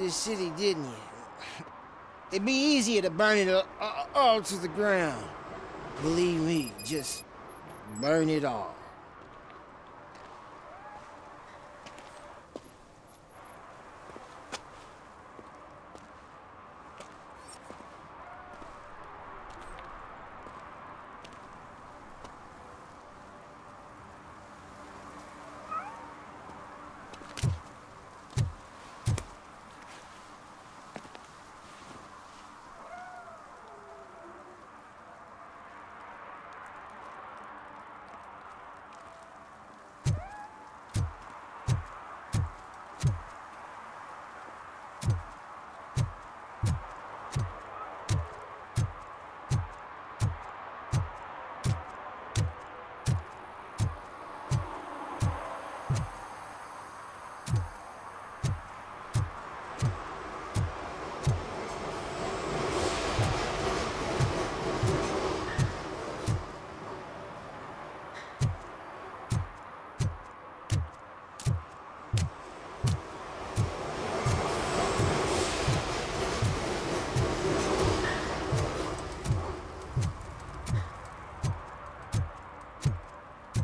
the city, didn't you? It'd be easier to burn it all to the ground. Believe me, just burn it all.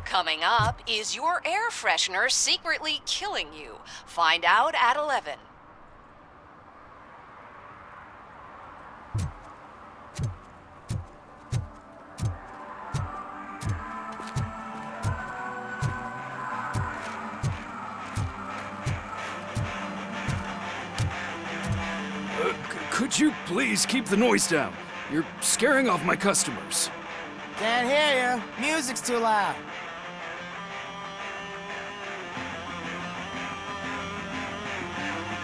Coming up, is your air freshener secretly killing you? Find out at 11. Could you please keep the noise down? You're scaring off my customers. Can't hear you. Music's too loud.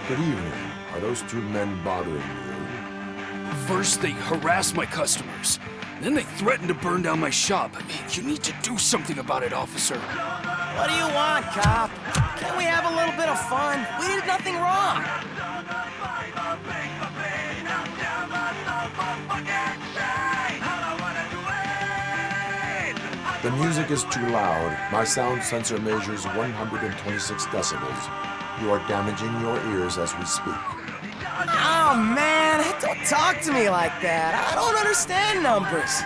Good evening. Are those two men bothering you? First, they harass my customers. Then they threaten to burn down my shop. You need to do something about it, officer. What do you want, cop? Can't we have a little bit of fun? We did nothing wrong. The music is too loud. My sound sensor measures 126 decibels. You are damaging your ears as we speak. Oh, man, don't talk to me like that. I don't understand numbers.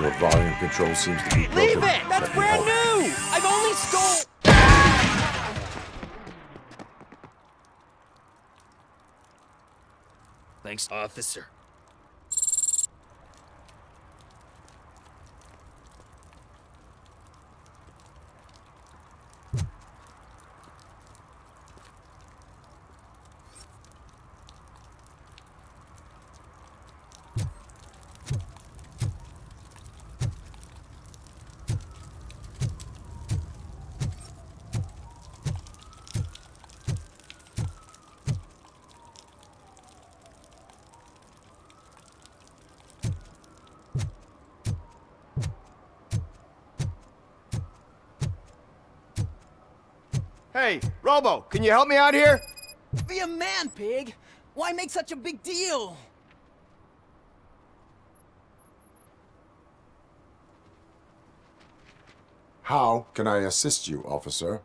Your volume control seems to be broken. Leave it! That's brand new! I've only stole... Thanks, officer. Hey, Robo, can you help me out here? Be a man, pig! Why make such a big deal? How can I assist you, officer?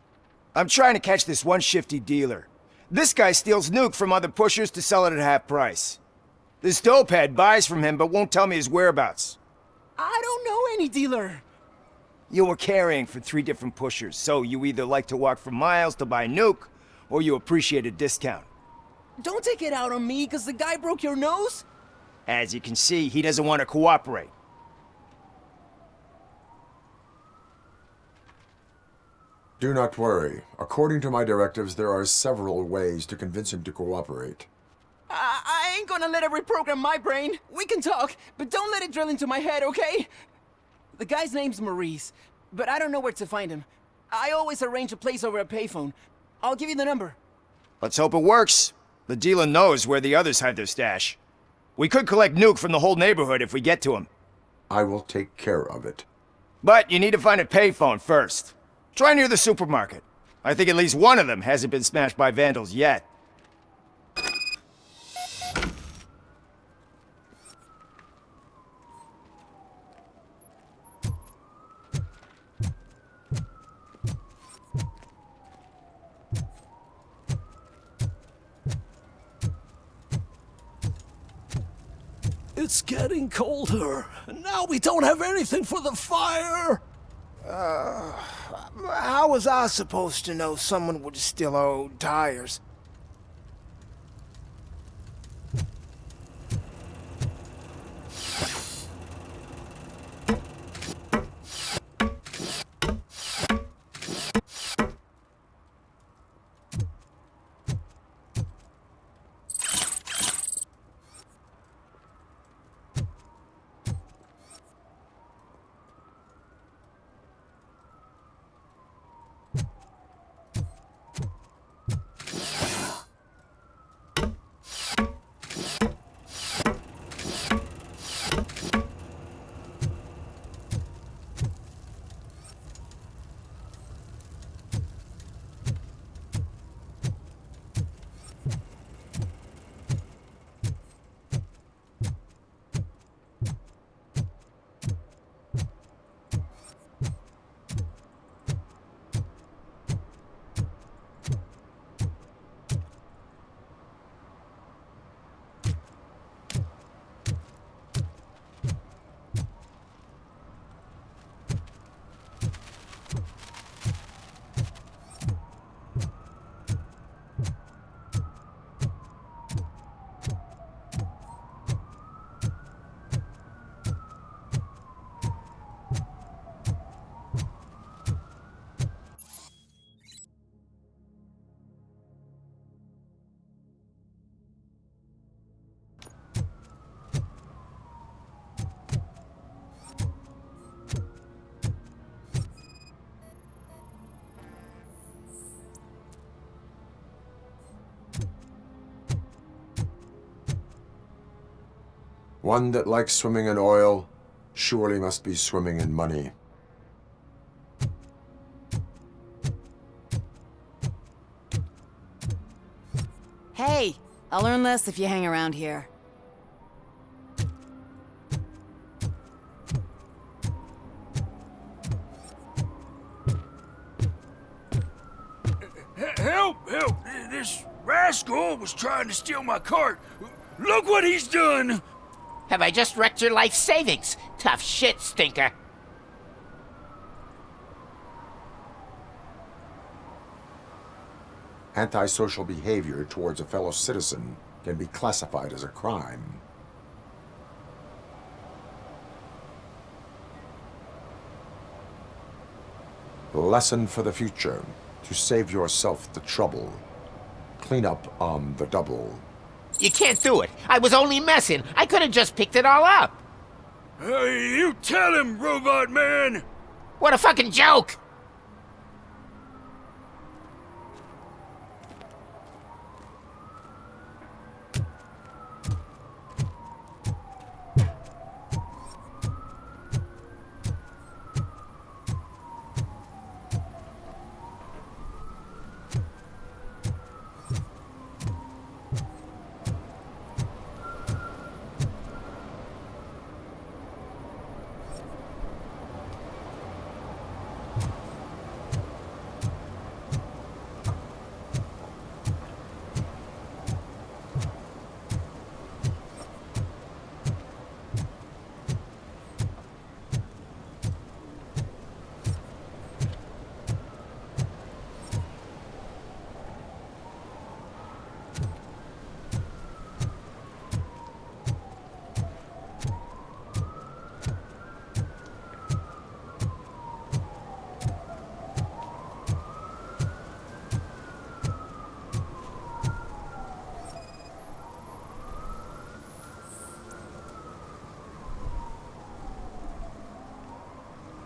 I'm trying to catch this one shifty dealer. This guy steals nuke from other pushers to sell it at half price. This dopehead buys from him but won't tell me his whereabouts. I don't know any dealer. You were carrying for 3 different pushers, so you either like to walk for miles to buy nuke, or you appreciate a discount. Don't take it out on me, because the guy broke your nose? As you can see, he doesn't want to cooperate. Do not worry. According to my directives, there are several ways to convince him to cooperate. I ain't gonna let it reprogram my brain. We can talk, but don't let it drill into my head, okay? The guy's name's Maurice, but I don't know where to find him. I always arrange a place over a payphone. I'll give you the number. Let's hope it works. The dealer knows where the others hide their stash. We could collect nuke from the whole neighborhood if we get to him. I will take care of it. But you need to find a payphone first. Try near the supermarket. I think at least one of them hasn't been smashed by vandals yet. It's getting colder, and now we don't have anything for the fire. How was I supposed to know someone would steal our old tires? One that likes swimming in oil surely must be swimming in money. Hey, I'll learn less if you hang around here. Help! Help! This rascal was trying to steal my cart. Look what he's done! Have I just wrecked your life savings? Tough shit, stinker. Antisocial behavior towards a fellow citizen can be classified as a crime. The lesson for the future: to save yourself the trouble. Clean up on the double. You can't do it. I was only messing. I could have just picked it all up. You tell him, Robot Man! What a fucking joke!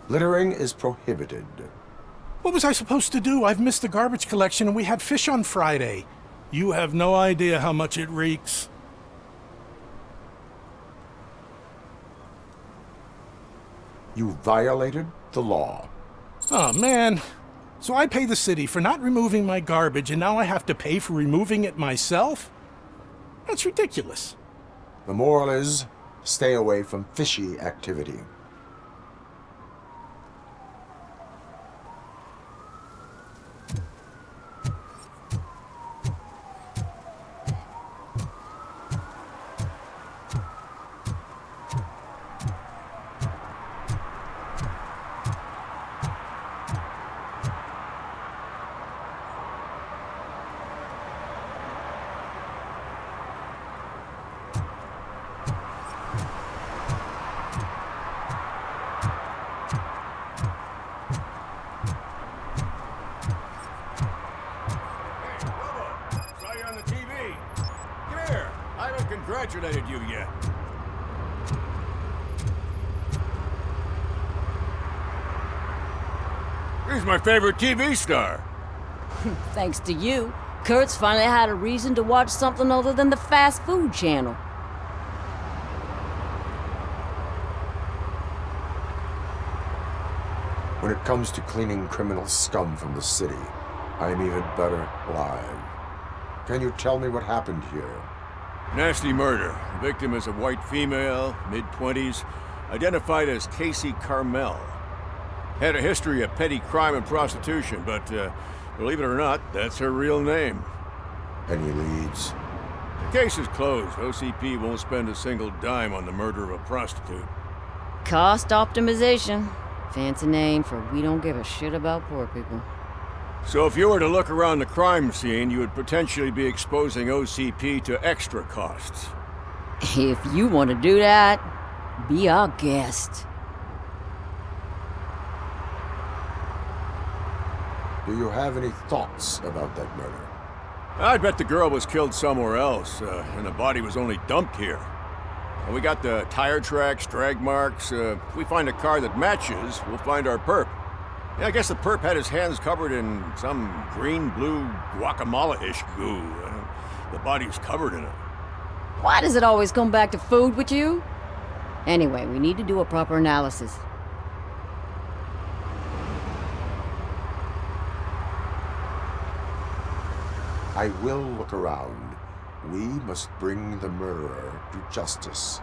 Littering is prohibited. What was I supposed to do? I've missed the garbage collection and we had fish on Friday. You have no idea how much it reeks. You violated the law. Oh, man. So I pay the city for not removing my garbage, and now I have to pay for removing it myself? That's ridiculous. The moral is, stay away from fishy activity. impersonated you yet. He's my favorite TV star. Thanks to you, Kurt's finally had a reason to watch something other than the fast food channel. When it comes to cleaning criminal scum from the city, I am even better live. Can you tell me what happened here? Nasty murder. The victim is a white female, mid-20s, identified as Casey Carmel. Had a history of petty crime and prostitution, but believe it or not, that's her real name. Any leads? The case is closed. OCP won't spend a single dime on the murder of a prostitute. Cost optimization. Fancy name for we don't give a shit about poor people. So if you were to look around the crime scene, you would potentially be exposing OCP to extra costs. If you want to do that, be our guest. Do you have any thoughts about that murder? I'd bet the girl was killed somewhere else, and the body was only dumped here. And we got the tire tracks, drag marks. If we find a car that matches, we'll find our perp. Yeah, I guess the perp had his hands covered in some green-blue guacamole-ish goo. The body's covered in it. Why does it always come back to food with you? Anyway, we need to do a proper analysis. I will look around. We must bring the murderer to justice.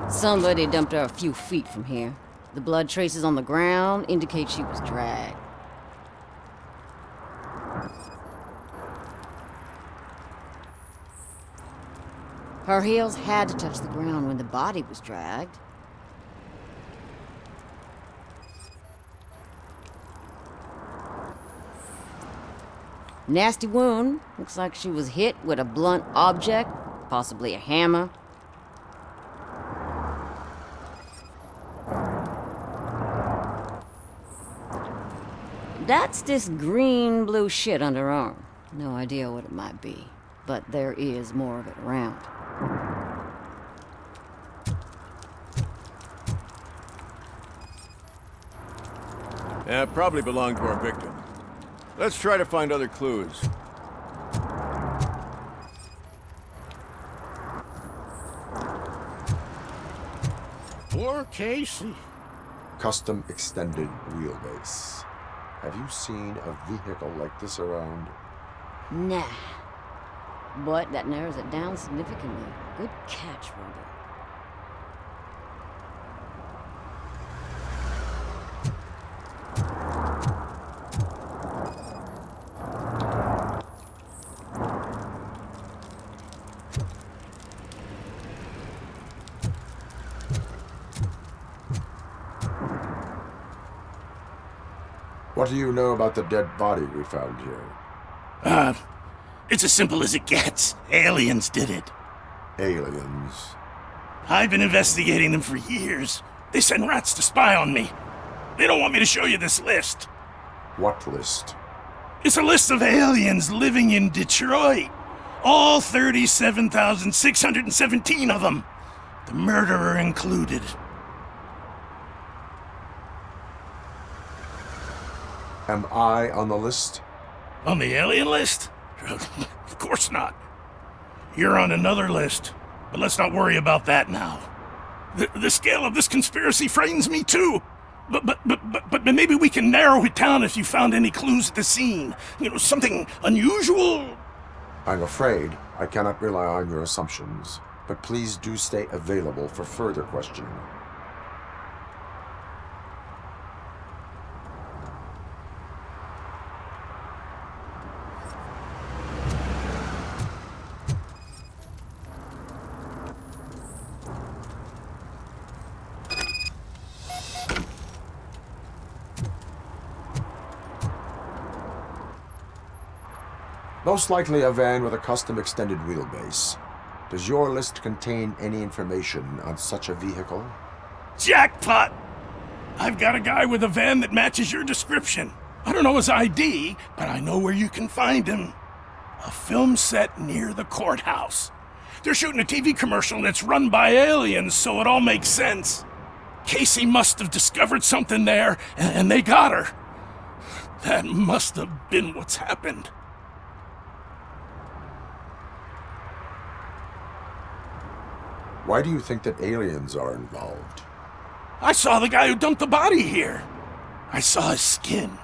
Somebody dumped her a few feet from here. The blood traces on the ground indicate she was dragged. Her heels had to touch the ground when the body was dragged. Nasty wound. Looks like she was hit with a blunt object, possibly a hammer. That's this green-blue shit under her arm. No idea what it might be, but there is more of it around. Yeah, probably belonged to our victim. Let's try to find other clues. Poor Casey. Custom extended wheelbase. Have you seen a vehicle like this around? Nah. But that narrows it down significantly. Good catch, Robert. What do you know about the dead body we found here? It's as simple as it gets. Aliens did it. Aliens. I've been investigating them for years. They send rats to spy on me. They don't want me to show you this list. What list? It's a list of aliens living in Detroit. All 37,617 of them. The murderer included. Am I on the list? On the alien list? Of course not. You're on another list, but let's not worry about that now. The scale of this conspiracy frightens me too. But maybe we can narrow it down if you found any clues at the scene. You know, something unusual. I'm afraid I cannot rely on your assumptions, but please do stay available for further questioning. Most likely a van with a custom extended wheelbase. Does your list contain any information on such a vehicle? Jackpot! I've got a guy with a van that matches your description. I don't know his ID, but I know where you can find him. A film set near the courthouse. They're shooting a TV commercial and it's run by aliens, so it all makes sense. Casey must have discovered something there, and they got her. That must have been what's happened. Why do you think that aliens are involved? I saw the guy who dumped the body here. I saw his skin.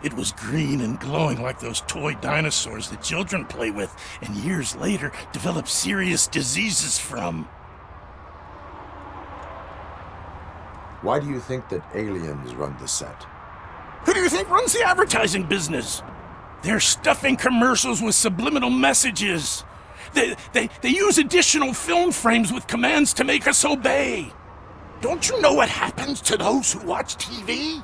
It was green and glowing like those toy dinosaurs that children play with and years later develop serious diseases from. Why do you think that aliens run the set? Who do you think runs the advertising business? They're stuffing commercials with subliminal messages. They use additional film frames with commands to make us obey. Don't you know what happens to those who watch TV?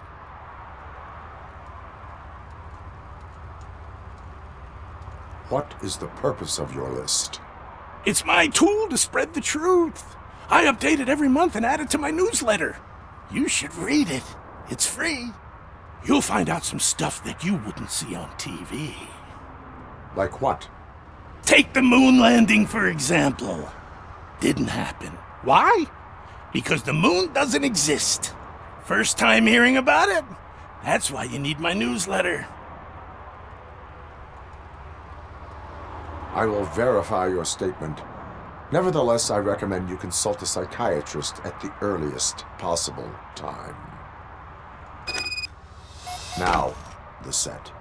What is the purpose of your list? It's my tool to spread the truth. I update it every month and add it to my newsletter. You should read it. It's free. You'll find out some stuff that you wouldn't see on TV. Like what? Take the moon landing, for example. Didn't happen. Why? Because the moon doesn't exist. First time hearing about it? That's why you need my newsletter. I will verify your statement. Nevertheless, I recommend you consult a psychiatrist at the earliest possible time. Now, the set.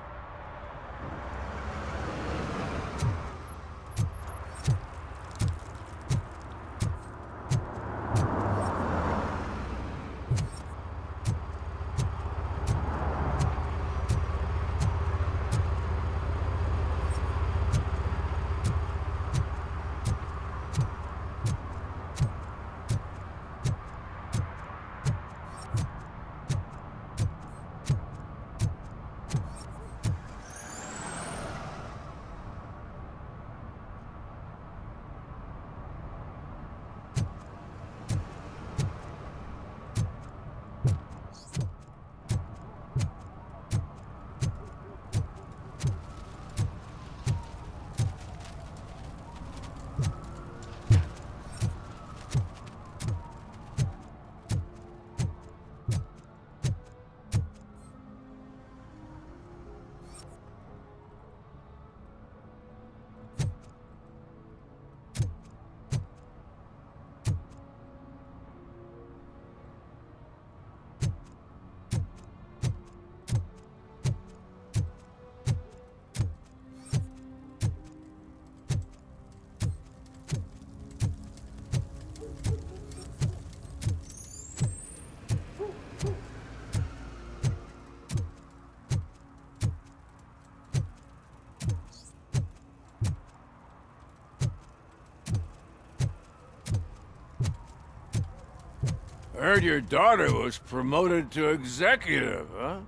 I heard your daughter was promoted to executive, huh?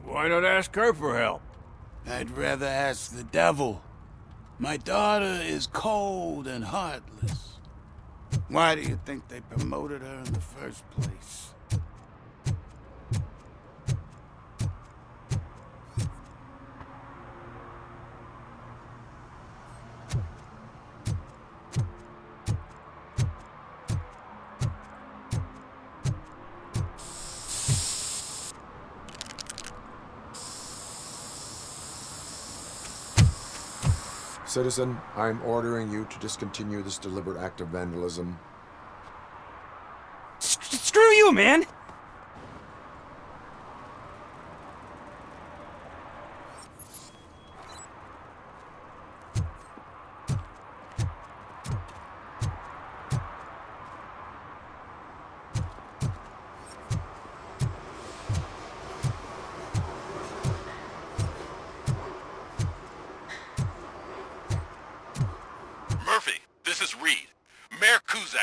Why not ask her for help? I'd rather ask the devil. My daughter is cold and heartless. Why do you think they promoted her in the first place? Citizen, I'm ordering you to discontinue this deliberate act of vandalism. Screw you, man!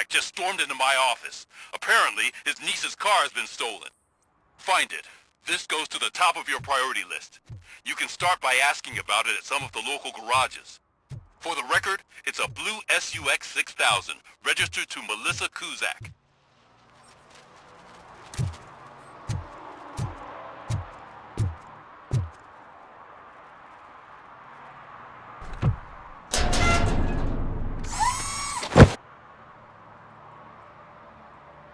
Just stormed into my office. Apparently, his niece's car has been stolen. Find it. This goes to the top of your priority list. You can start by asking about it at some of the local garages. For the record, it's a blue SUX 6000, registered to Melissa Kuzak.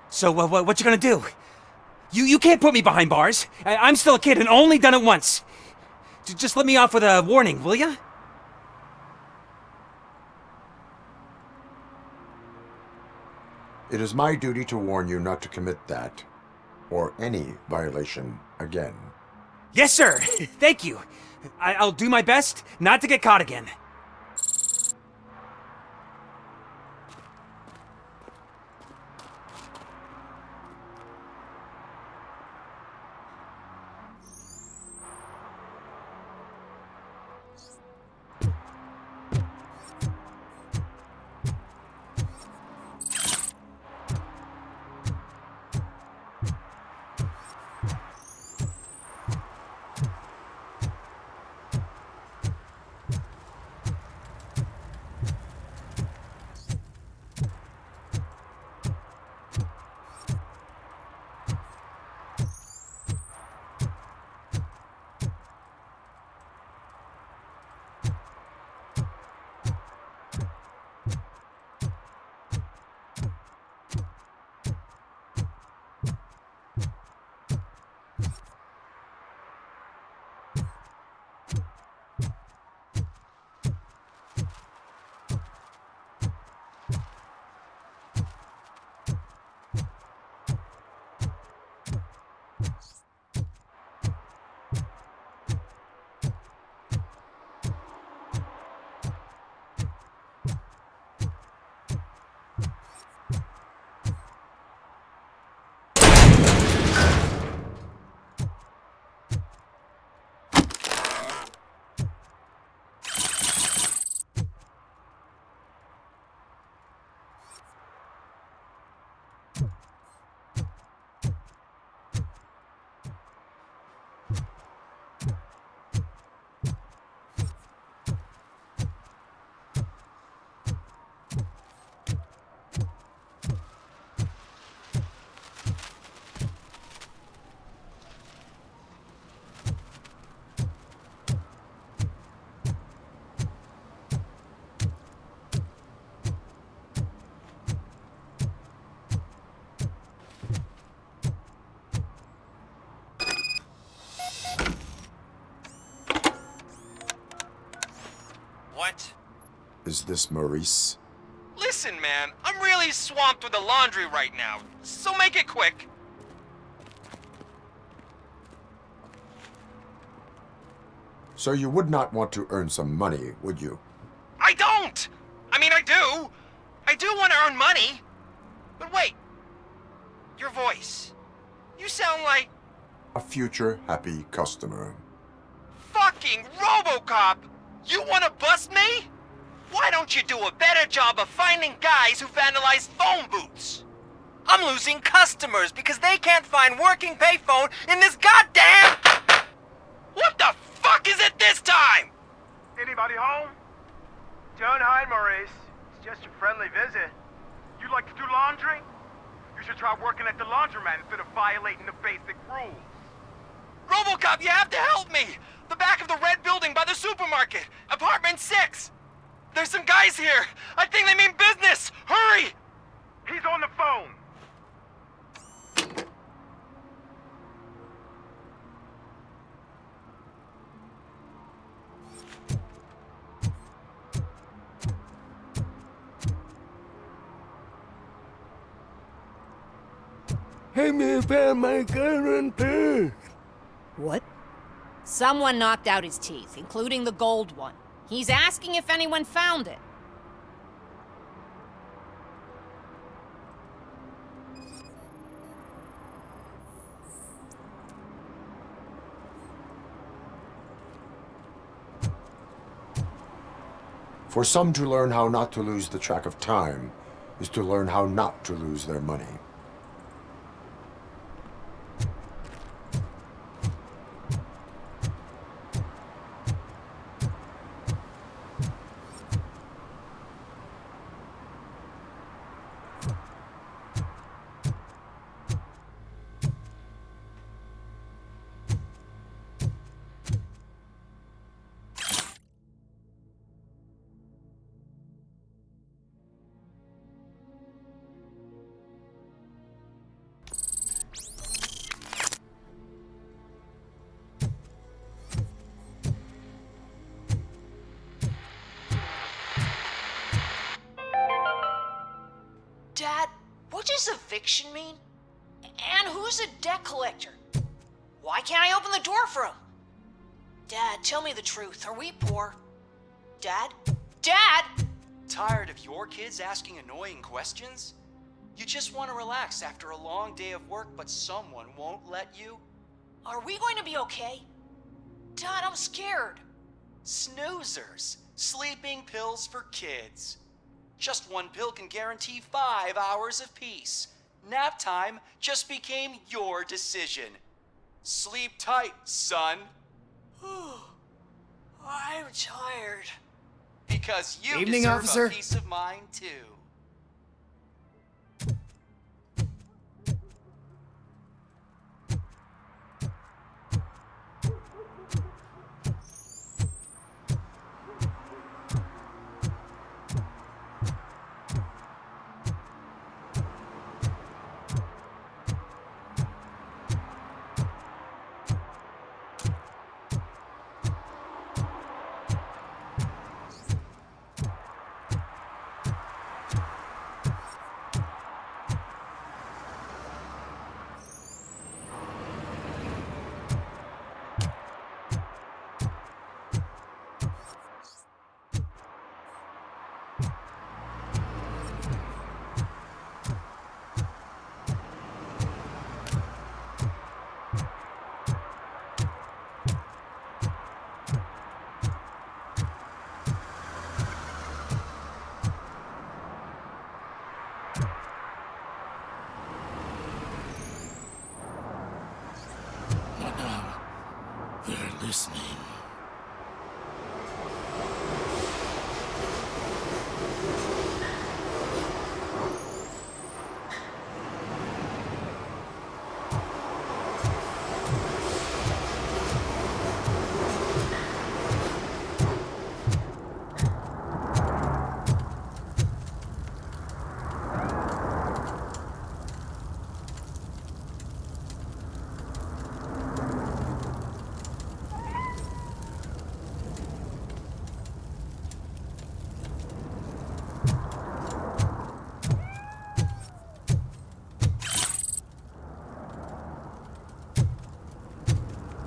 So, what you gonna do? You can't put me behind bars. I'm still a kid and only done it once. Just let me off with a warning, will ya? It is my duty to warn you not to commit that, or any violation, again. Yes, sir. Thank you. I'll do my best not to get caught again. What? Is this Maurice? Listen, man, I'm really swamped with the laundry right now, so make it quick. So you would not want to earn some money, would you? I don't! I mean, I do! I do want to earn money! But wait, your voice. You sound like... A future happy customer. Fucking Robocop! You want to bust me? Why don't you do a better job of finding guys who vandalize phone booths? I'm losing customers because they can't find working payphone in this goddamn... What the fuck is it this time? Anybody home? Don't hide, Maurice. It's just a friendly visit. You like to do laundry? You should try working at the laundromat instead of violating the basic rules. Robocop, you have to help me! The back of the red building by the supermarket, apartment 6. There's some guys here. I think they mean business. Hurry! He's on the phone. Hey, me found my current purse. What? Someone knocked out his teeth, including the gold one. He's asking if anyone found it. For some to learn how not to lose the track of time is to learn how not to lose their money. eviction mean? And who's a debt collector? Why can't I open the door for him? Dad, tell me the truth. Are we poor? Dad? Dad! Tired of your kids asking annoying questions? You just want to relax after a long day of work, but someone won't let you? Are we going to be okay? Dad, I'm scared. Snoozers. Sleeping pills for kids. Just one pill can guarantee 5 hours of peace. Nap time just became your decision. Sleep tight, son. I'm tired. Because you Evening, deserve officer. a peace of mind, too. They're listening.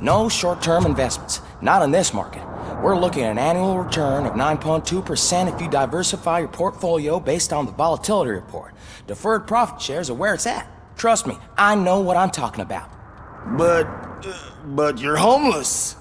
No short-term investments, not in this market. We're looking at an annual return of 9.2% if you diversify your portfolio based on the volatility report. Deferred profit shares are where it's at. Trust me, I know what I'm talking about. But you're homeless.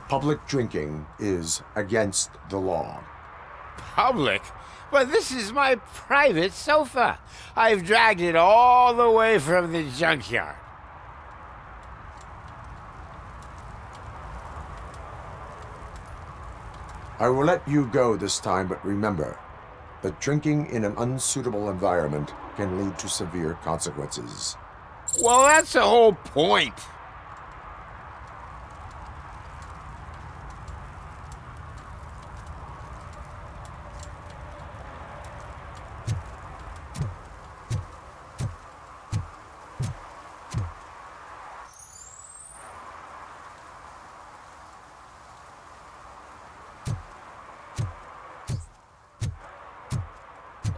Public drinking is against the law. Public? But this is my private sofa. I've dragged it all the way from the junkyard. I will let you go this time, but remember that drinking in an unsuitable environment can lead to severe consequences. Well, that's the whole point.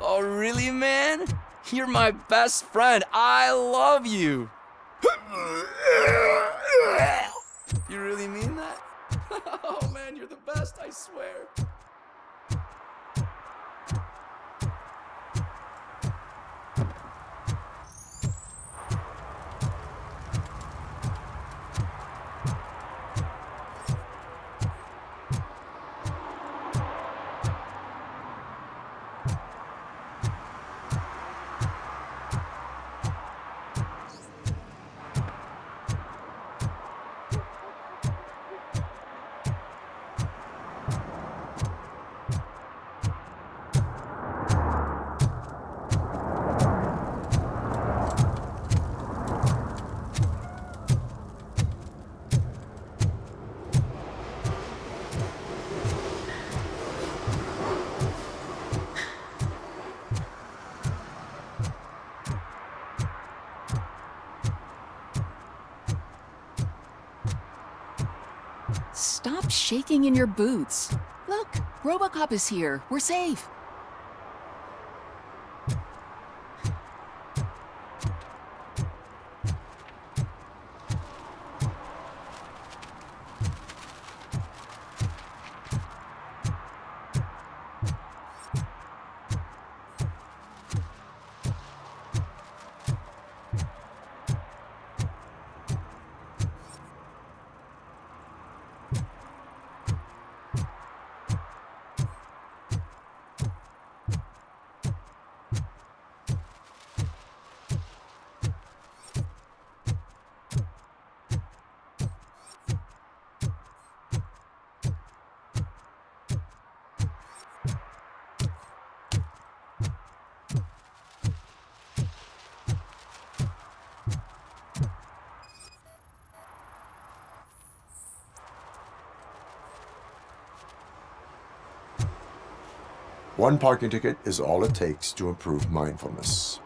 Oh, really, man? You're my best friend. I love you. You really mean that? Oh, man, you're the best, I swear. shaking in your boots? Look, Robocop is here. We're safe. One parking ticket is all it takes to improve mindfulness.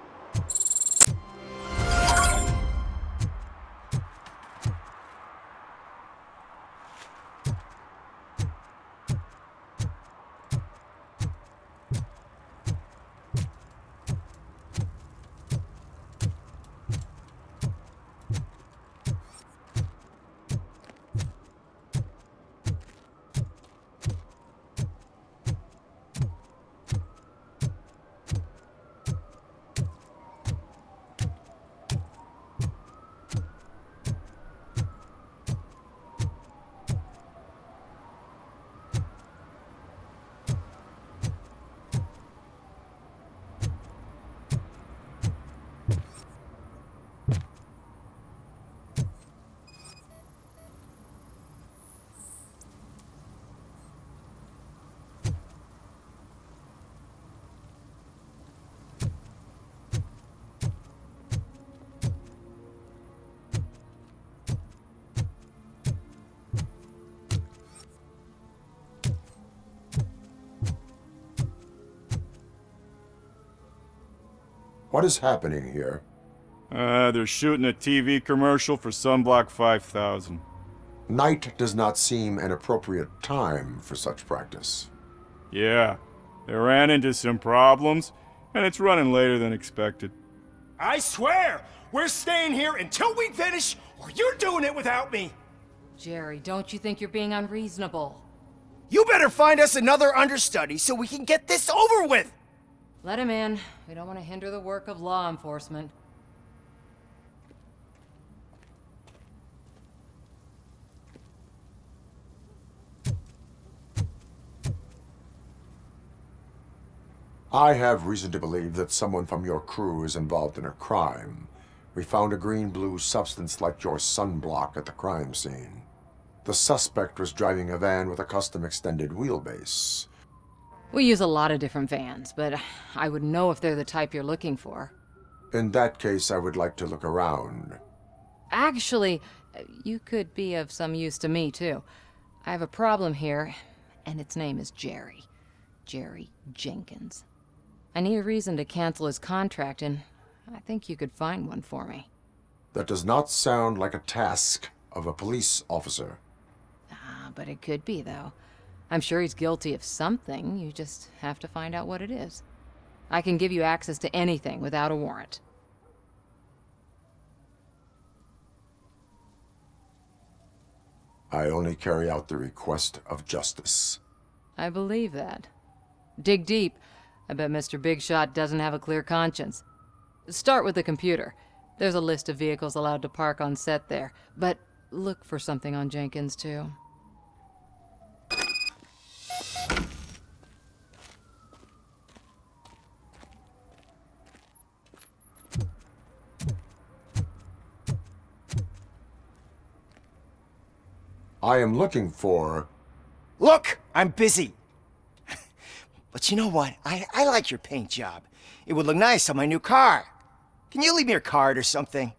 What is happening here? They're shooting a TV commercial for Sunblock 5000. Night does not seem an appropriate time for such practice. Yeah, they ran into some problems, and it's running later than expected. I swear, we're staying here until we finish, or you're doing it without me! Jerry, don't you think you're being unreasonable? You better find us another understudy so we can get this over with! Let him in. We don't want to hinder the work of law enforcement. I have reason to believe that someone from your crew is involved in a crime. We found a green-blue substance like your sunblock at the crime scene. The suspect was driving a van with a custom extended wheelbase. We use a lot of different vans, but I wouldn't know if they're the type you're looking for. In that case, I would like to look around. Actually, you could be of some use to me, too. I have a problem here, and its name is Jerry. Jerry Jenkins. I need a reason to cancel his contract, and I think you could find one for me. That does not sound like a task of a police officer. But it could be, though. I'm sure he's guilty of something. You just have to find out what it is. I can give you access to anything without a warrant. I only carry out the request of justice. I believe that. Dig deep. I bet Mr. Big Shot doesn't have a clear conscience. Start with the computer. There's a list of vehicles allowed to park on set there, but look for something on Jenkins, too. I am looking for... Look, I'm busy. But you know what? I like your paint job. It would look nice on my new car. Can you leave me your card or something?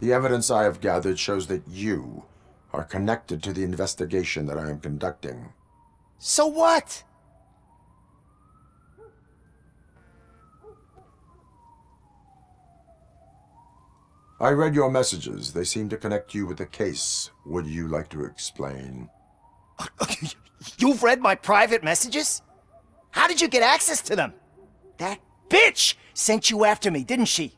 The evidence I have gathered shows that you are connected to the investigation that I am conducting. So what? I read your messages. They seem to connect you with the case. Would you like to explain? You've read my private messages? How did you get access to them? That bitch sent you after me, didn't she?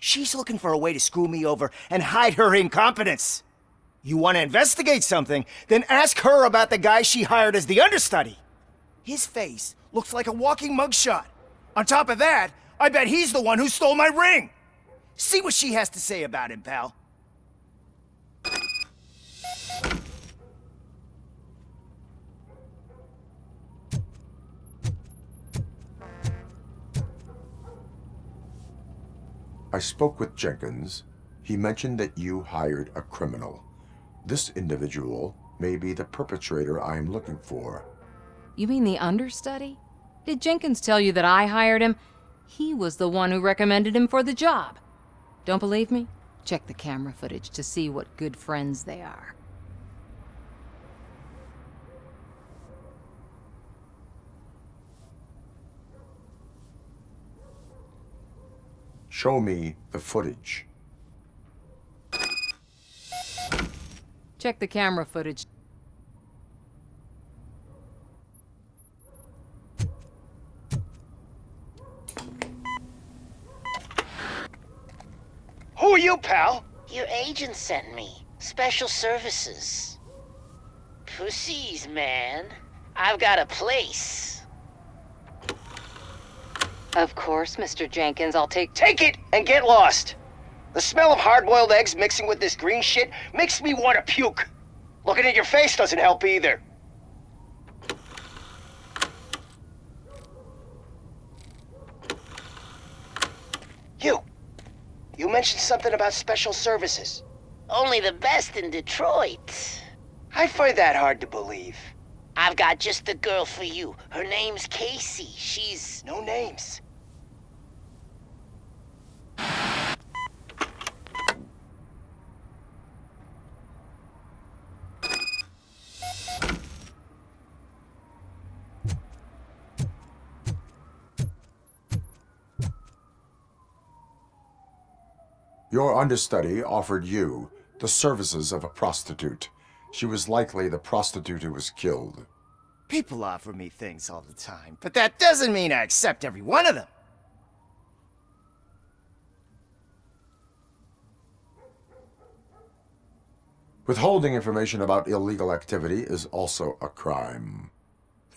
She's looking for a way to screw me over and hide her incompetence. You want to investigate something, then ask her about the guy she hired as the understudy. His face looks like a walking mugshot. On top of that, I bet he's the one who stole my ring. See what she has to say about him, pal. I spoke with Jenkins. He mentioned that you hired a criminal. This individual may be the perpetrator I am looking for. You mean the understudy? Did Jenkins tell you that I hired him? He was the one who recommended him for the job. Don't believe me? Check the camera footage to see what good friends they are. Show me the footage. Check the camera footage. Who are you, pal? Your agent sent me. Special services. Pussies, man. I've got a place. Of course, Mr. Jenkins, I'll take it and get lost. The smell of hard-boiled eggs mixing with this green shit makes me want to puke. Looking at your face doesn't help either. You mentioned something about special services. Only the best in Detroit. I find that hard to believe. I've got just the girl for you. Her name's Casey. She's... No names. Your understudy offered you the services of a prostitute. She was likely the prostitute who was killed. People offer me things all the time, but that doesn't mean I accept every one of them. Withholding information about illegal activity is also a crime.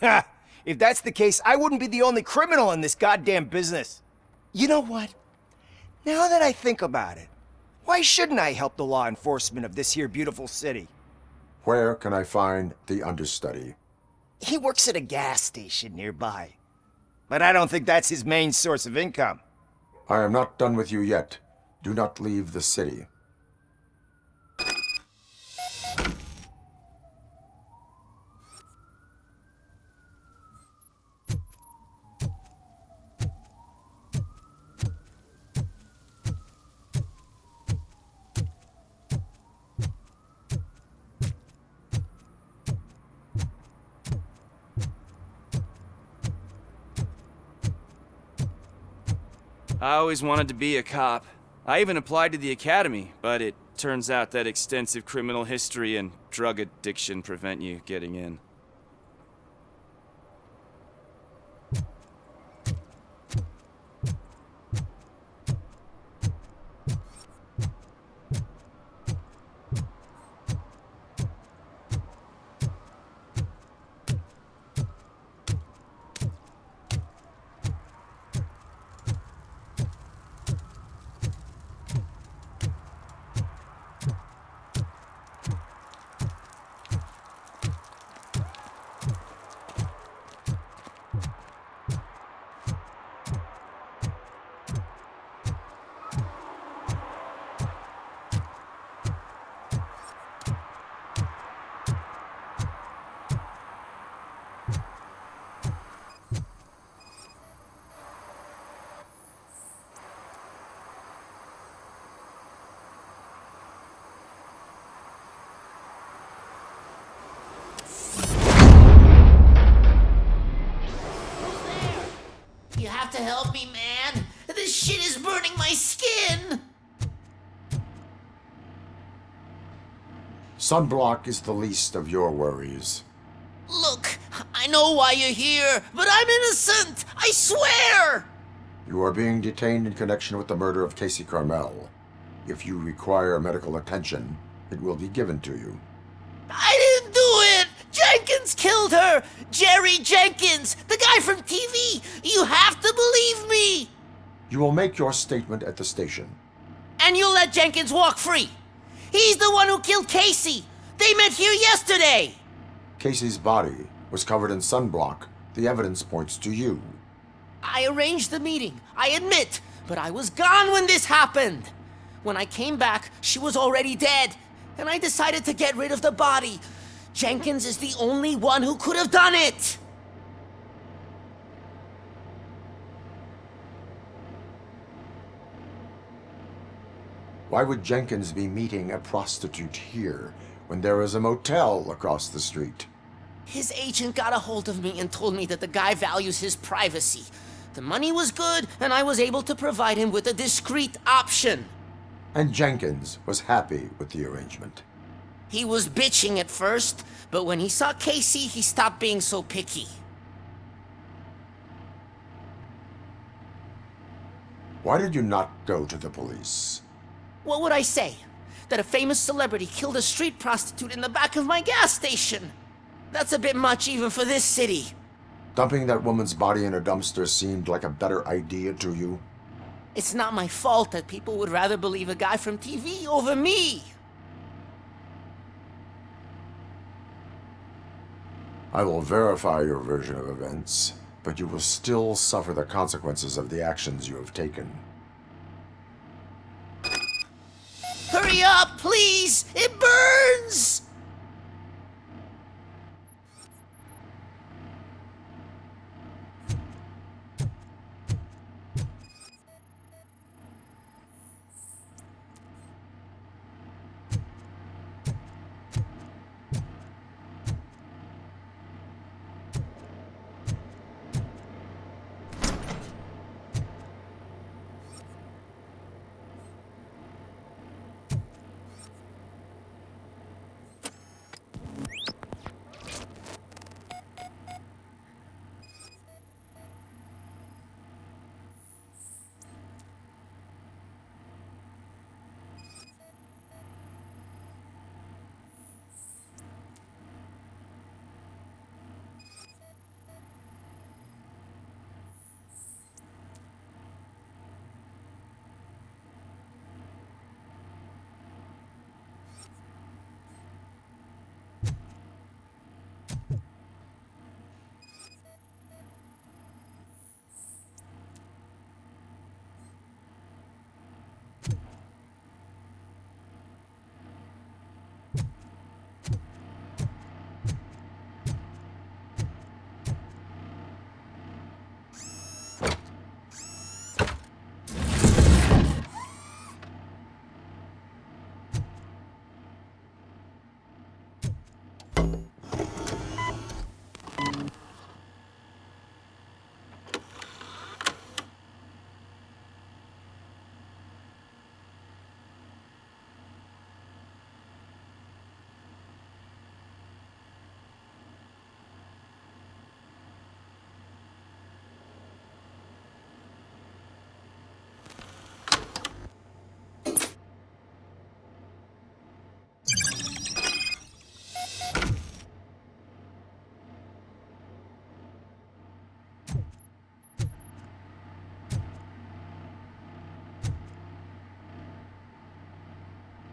Ha! If that's the case, I wouldn't be the only criminal in this goddamn business. You know what? Now that I think about it, why shouldn't I help the law enforcement of this here beautiful city? Where can I find the understudy? He works at a gas station nearby. But I don't think that's his main source of income. I am not done with you yet. Do not leave the city. I always wanted to be a cop. I even applied to the academy, but it turns out that extensive criminal history and drug addiction prevent you getting in. help me, man. This shit is burning my skin. Sunblock is the least of your worries. Look, I know why you're here, but I'm innocent. I swear. You are being detained in connection with the murder of Casey Carmel. If you require medical attention, it will be given to you. I didn't do it! Jenkins killed her! Jerry Jenkins, the guy from TV! You have to believe me! You will make your statement at the station. And you'll let Jenkins walk free! He's the one who killed Casey! They met here yesterday! Casey's body was covered in sunblock. The evidence points to you. I arranged the meeting, I admit, but I was gone when this happened! When I came back, she was already dead, and I decided to get rid of the body. Jenkins is the only one who could have done it! Why would Jenkins be meeting a prostitute here when there is a motel across the street? His agent got a hold of me and told me that the guy values his privacy. The money was good, and I was able to provide him with a discreet option. And Jenkins was happy with the arrangement. He was bitching at first, but when he saw Casey, he stopped being so picky. Why did you not go to the police? What would I say? That a famous celebrity killed a street prostitute in the back of my gas station? That's a bit much even for this city. Dumping that woman's body in a dumpster seemed like a better idea to you? It's not my fault that people would rather believe a guy from TV over me. I will verify your version of events, but you will still suffer the consequences of the actions you have taken. Hurry up, please! It burns!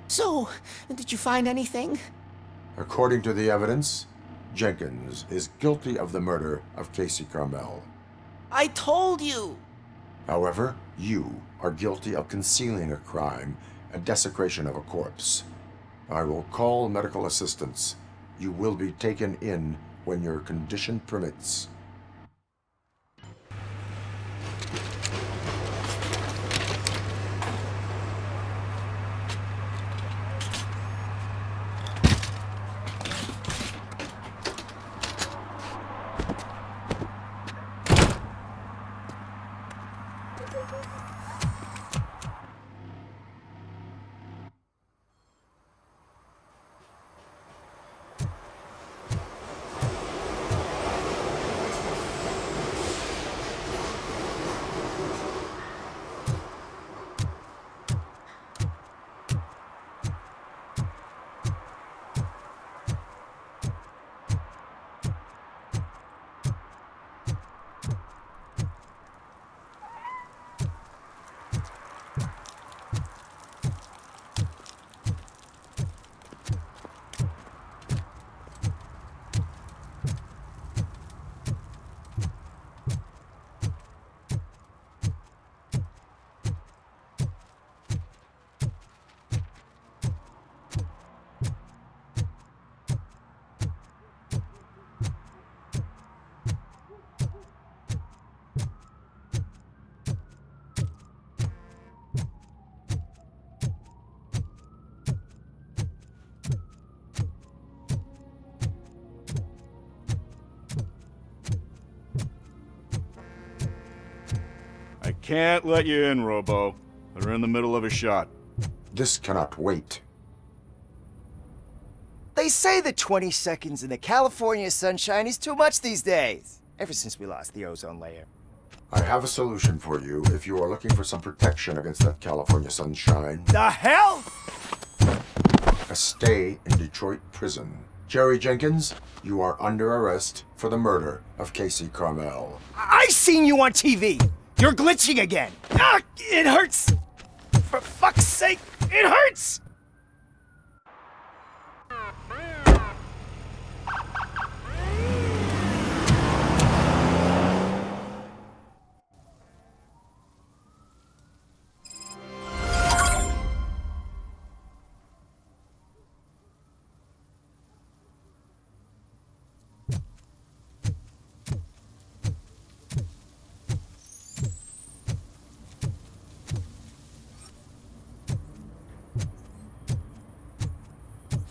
So, did you find anything? According to the evidence, Jenkins is guilty of the murder of Casey Carmel. I told you! However, you are guilty of concealing a crime and desecration of a corpse. I will call medical assistance. You will be taken in when your condition permits. can't let you in, Robo. They're in the middle of a shot. This cannot wait. They say that 20 seconds in the California sunshine is too much these days, ever since we lost the ozone layer. I have a solution for you if you are looking for some protection against that California sunshine. The hell? A stay in Detroit prison. Jerry Jenkins, you are under arrest for the murder of Casey Carmel. I seen you on TV. You're glitching again. Ah, it hurts. For fuck's sake, it hurts.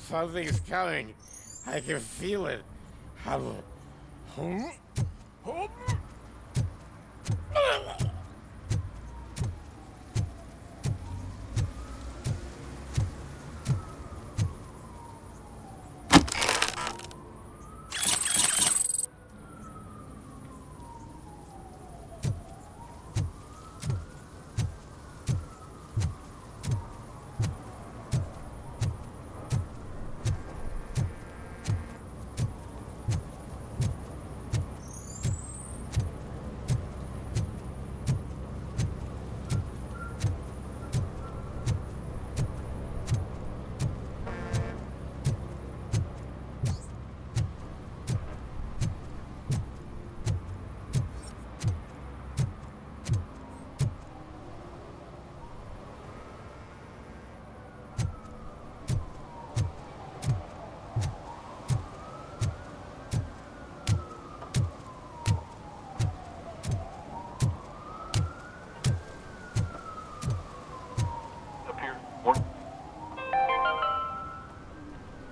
Something's coming. I can feel it.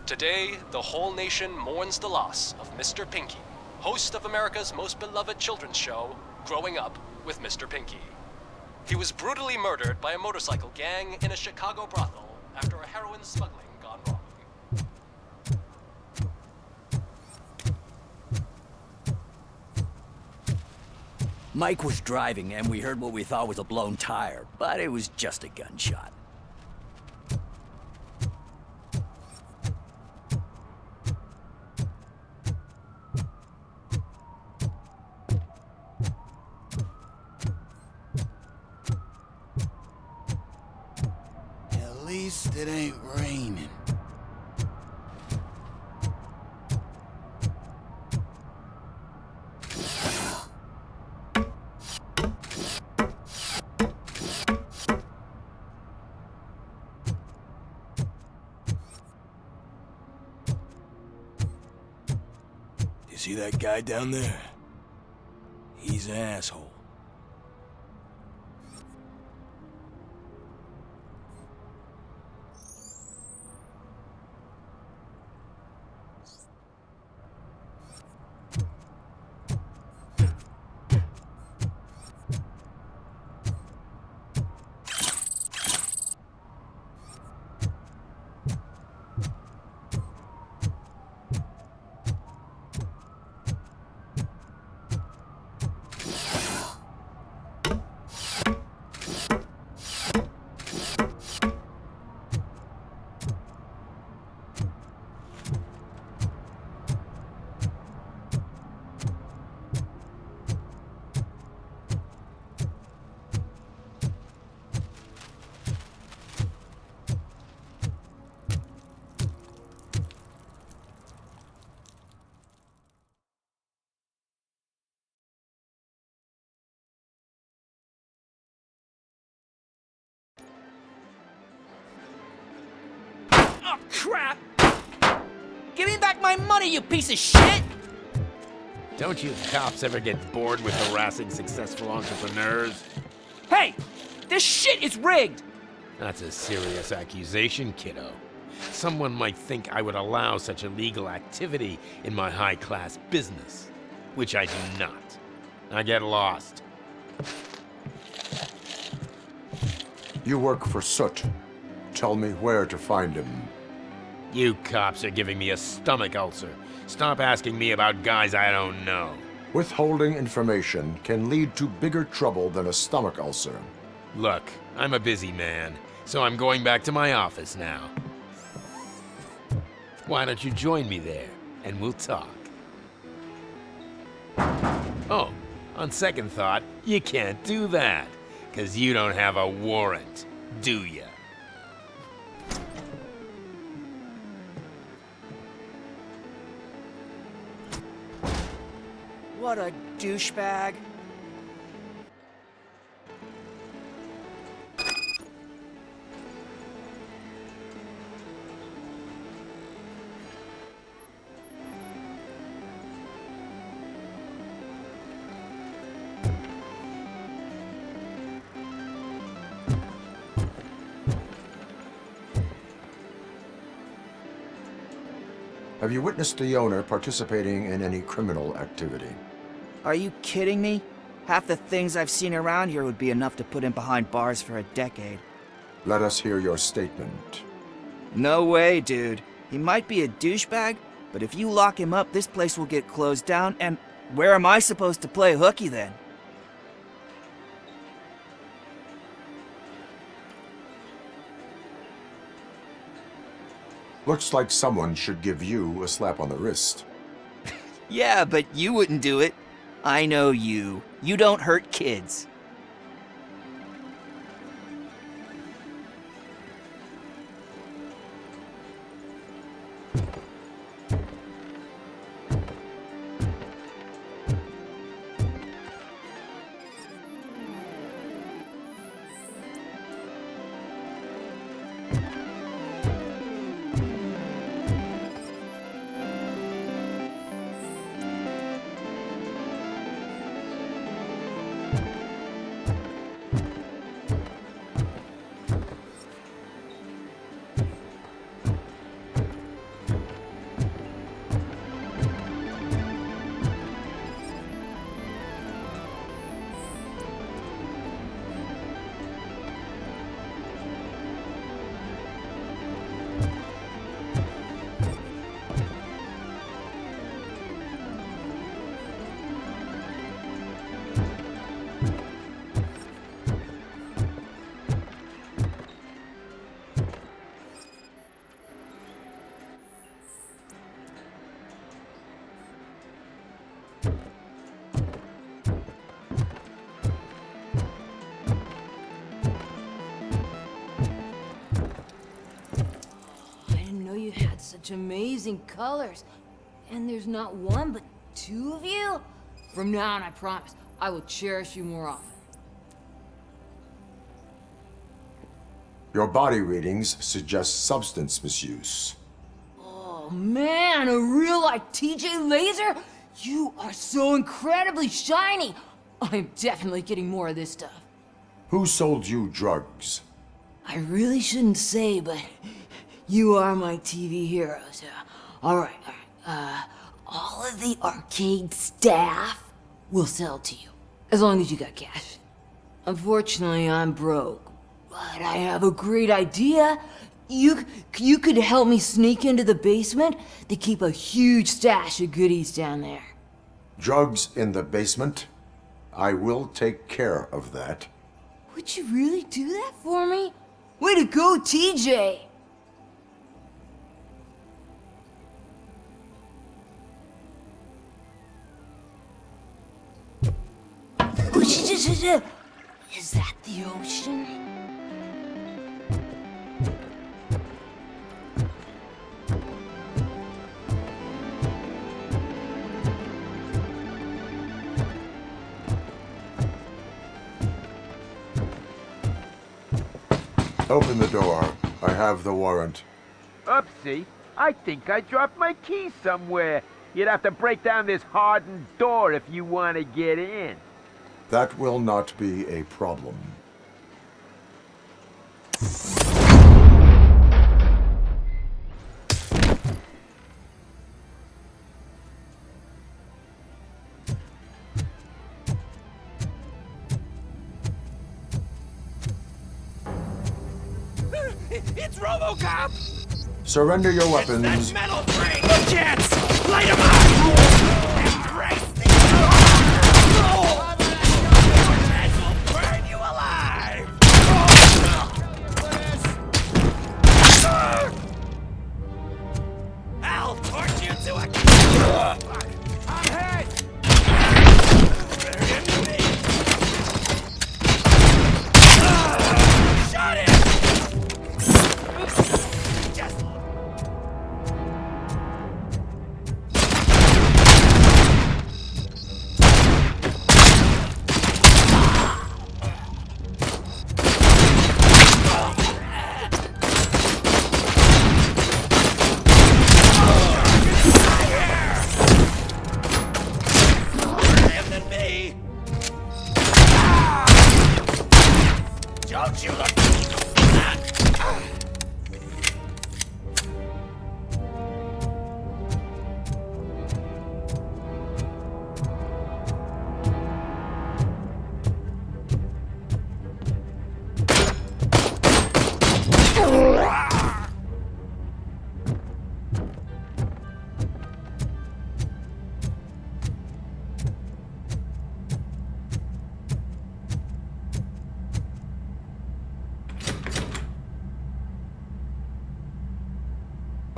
Today, the whole nation mourns the loss of Mr. Pinky, host of America's most beloved children's show, Growing Up with Mr. Pinky. He was brutally murdered by a motorcycle gang in a Chicago brothel after a heroin smuggling gone wrong. Mike was driving and we heard what we thought was a blown tire, but it was just a gunshot. At least it ain't raining. You see that guy down there? He's an asshole. Oh, crap! Give me back my money, you piece of shit! Don't you cops ever get bored with harassing successful entrepreneurs? Hey! This shit is rigged! That's a serious accusation, kiddo. Someone might think I would allow such illegal activity in my high-class business, which I do not. I get lost. You work for Soot. Tell me where to find him. You cops are giving me a stomach ulcer. Stop asking me about guys I don't know. Withholding information can lead to bigger trouble than a stomach ulcer. Look, I'm a busy man, so I'm going back to my office now. Why don't you join me there, and we'll talk. Oh, on second thought, you can't do that, 'cause you don't have a warrant, do ya? What a douchebag. Have you witnessed the owner participating in any criminal activity? Are you kidding me? Half the things I've seen around here would be enough to put him behind bars for a decade. Let us hear your statement. No way, dude. He might be a douchebag, but if you lock him up, this place will get closed down, and where am I supposed to play hooky then? Looks like someone should give you a slap on the wrist. Yeah, but you wouldn't do it. I know you. You don't hurt kids. Such amazing colors. And there's not one, but two of you? From now on, I promise, I will cherish you more often. Your body readings suggest substance misuse. Oh man, a real like TJ Laser? You are so incredibly shiny. I'm definitely getting more of this stuff. Who sold you drugs? I really shouldn't say, but you are my TV heroes. All right. All of the arcade staff will sell to you, as long as you got cash. Unfortunately, I'm broke, but I have a great idea. You could help me sneak into the basement. They keep a huge stash of goodies down there. Drugs in the basement? I will take care of that. Would you really do that for me? Way to go, TJ! Is that the ocean? Open the door. I have the warrant. Oopsie. I think I dropped my key somewhere. You'd have to break down this hardened door if you want to get in. That will not be a problem. Robocop! Surrender your weapons. That metal thing! The jets! Light 'em up! Embrace the That will burn you alive! I'll torch you to a... I'm hit! They're into me! Shot him! Just... Don't you look...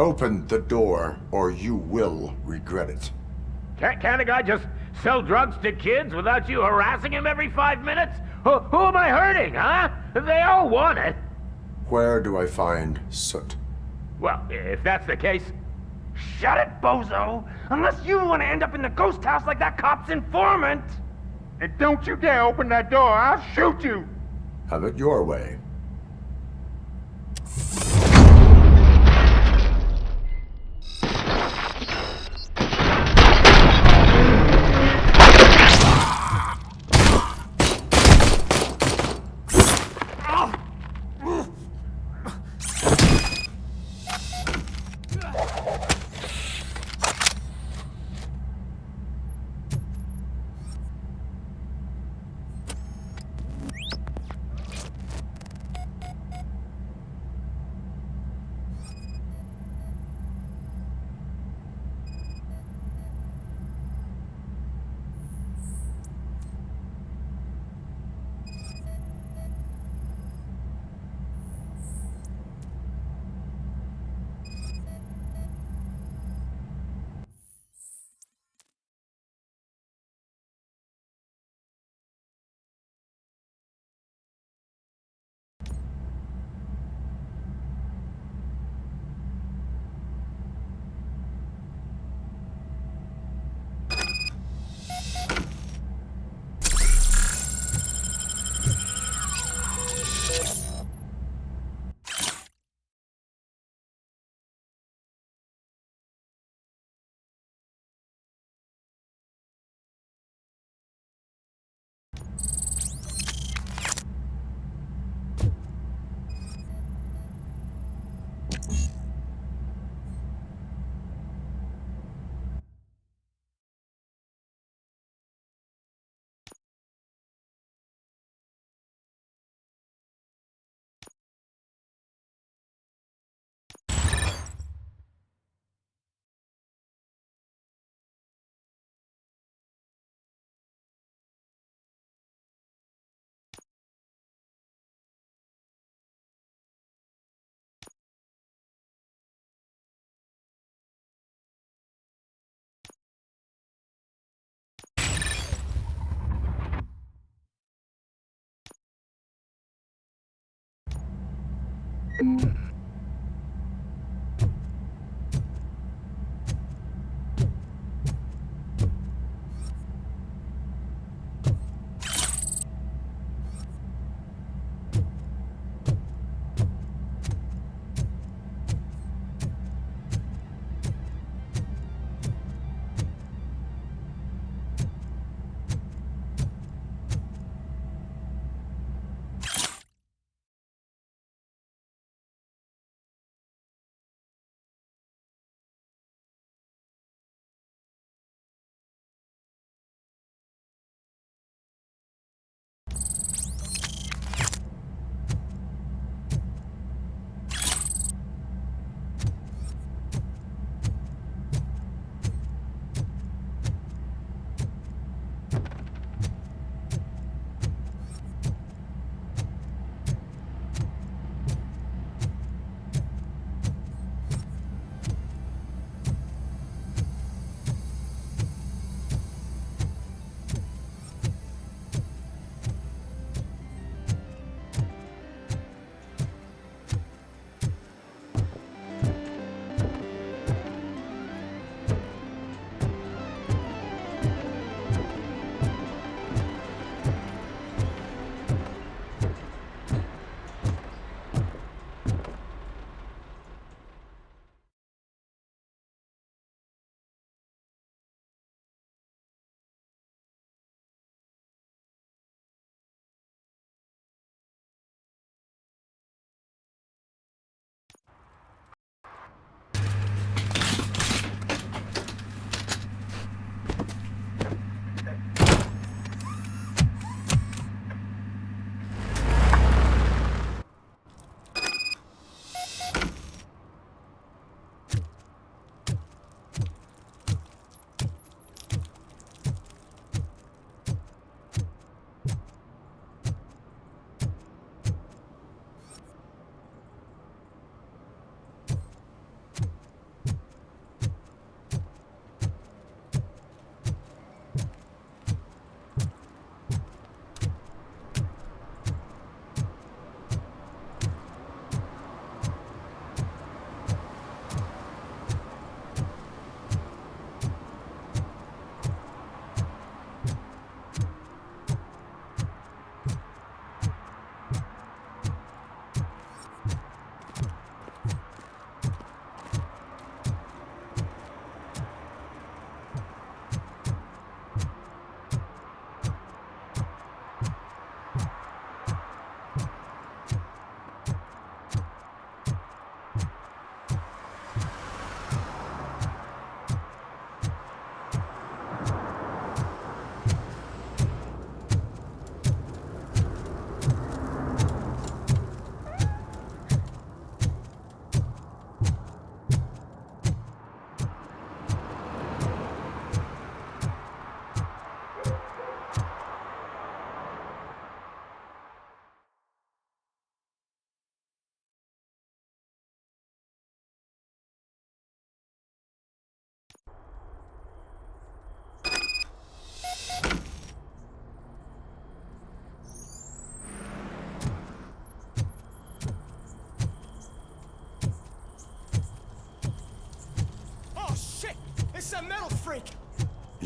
Open the door, or you will regret it. Can't a guy just sell drugs to kids without you harassing him every 5 minutes? Who am I hurting, huh? They all want it. Where do I find Soot? Well, if that's the case... Shut it, bozo! Unless you want to end up in the ghost house like that cop's informant! And don't you dare open that door, I'll shoot you! Have it your way.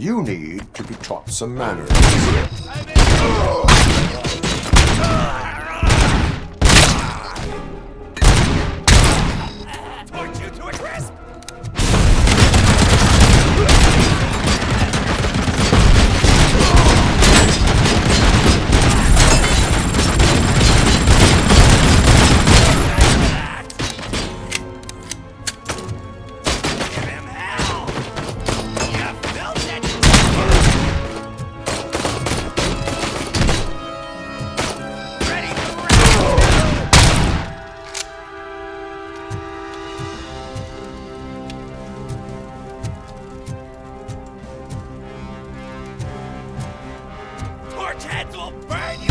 You need to be taught some manners. Torch you to a crisp! Torch heads will burn you!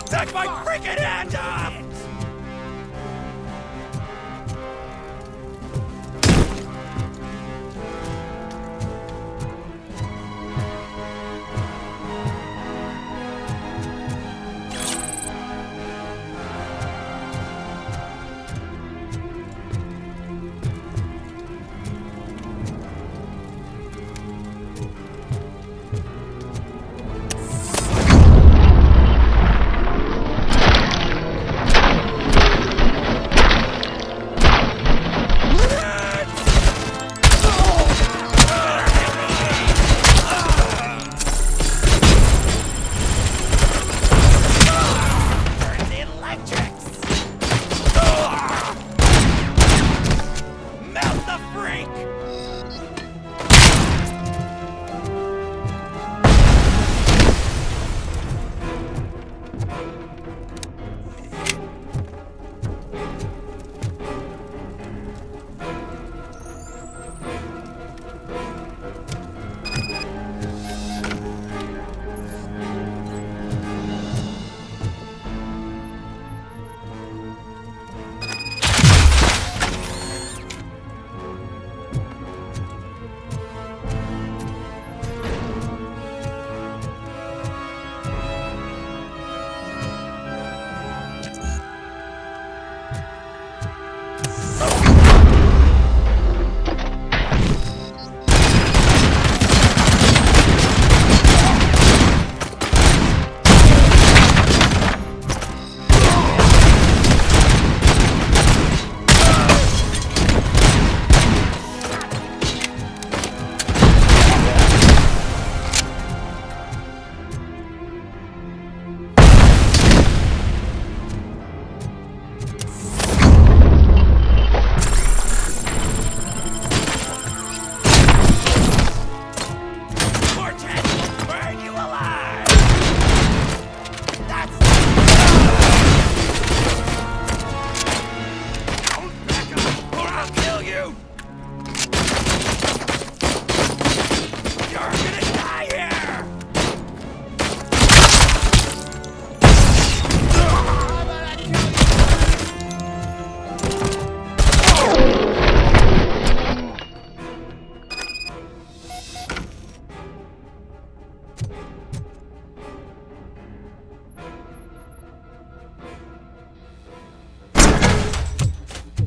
Take my freaking hand off!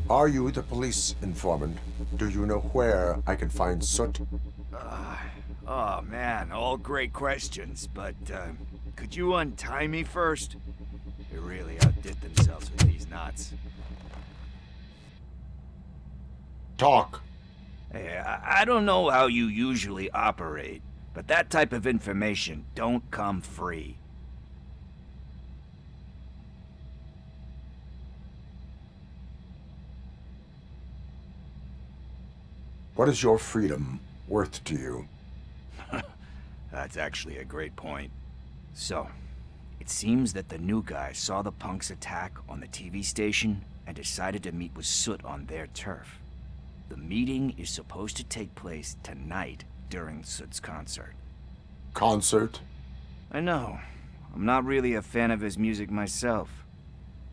Are you the police informant? Do you know where I can find Soot? Oh man, all great questions, but could you untie me first? They really outdid themselves with these knots. Talk. Hey, I don't know how you usually operate, but that type of information don't come free. What is your freedom worth to you? That's actually a great point. So, it seems that the new guy saw the punks' attack on the TV station and decided to meet with Soot on their turf. The meeting is supposed to take place tonight during Soot's concert. Concert? I know. I'm not really a fan of his music myself.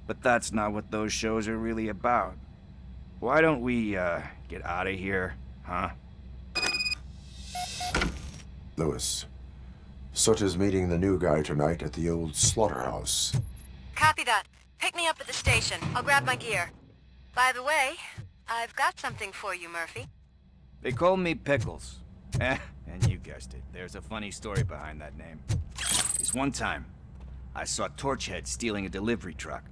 But that's not what those shows are really about. Why don't we, get out of here, huh? Lewis, Soot is meeting the new guy tonight at the old slaughterhouse. Copy that. Pick me up at the station. I'll grab my gear. By the way, I've got something for you, Murphy. They call me Pickles. And you guessed it. There's a funny story behind that name. This one time, I saw Torchhead stealing a delivery truck.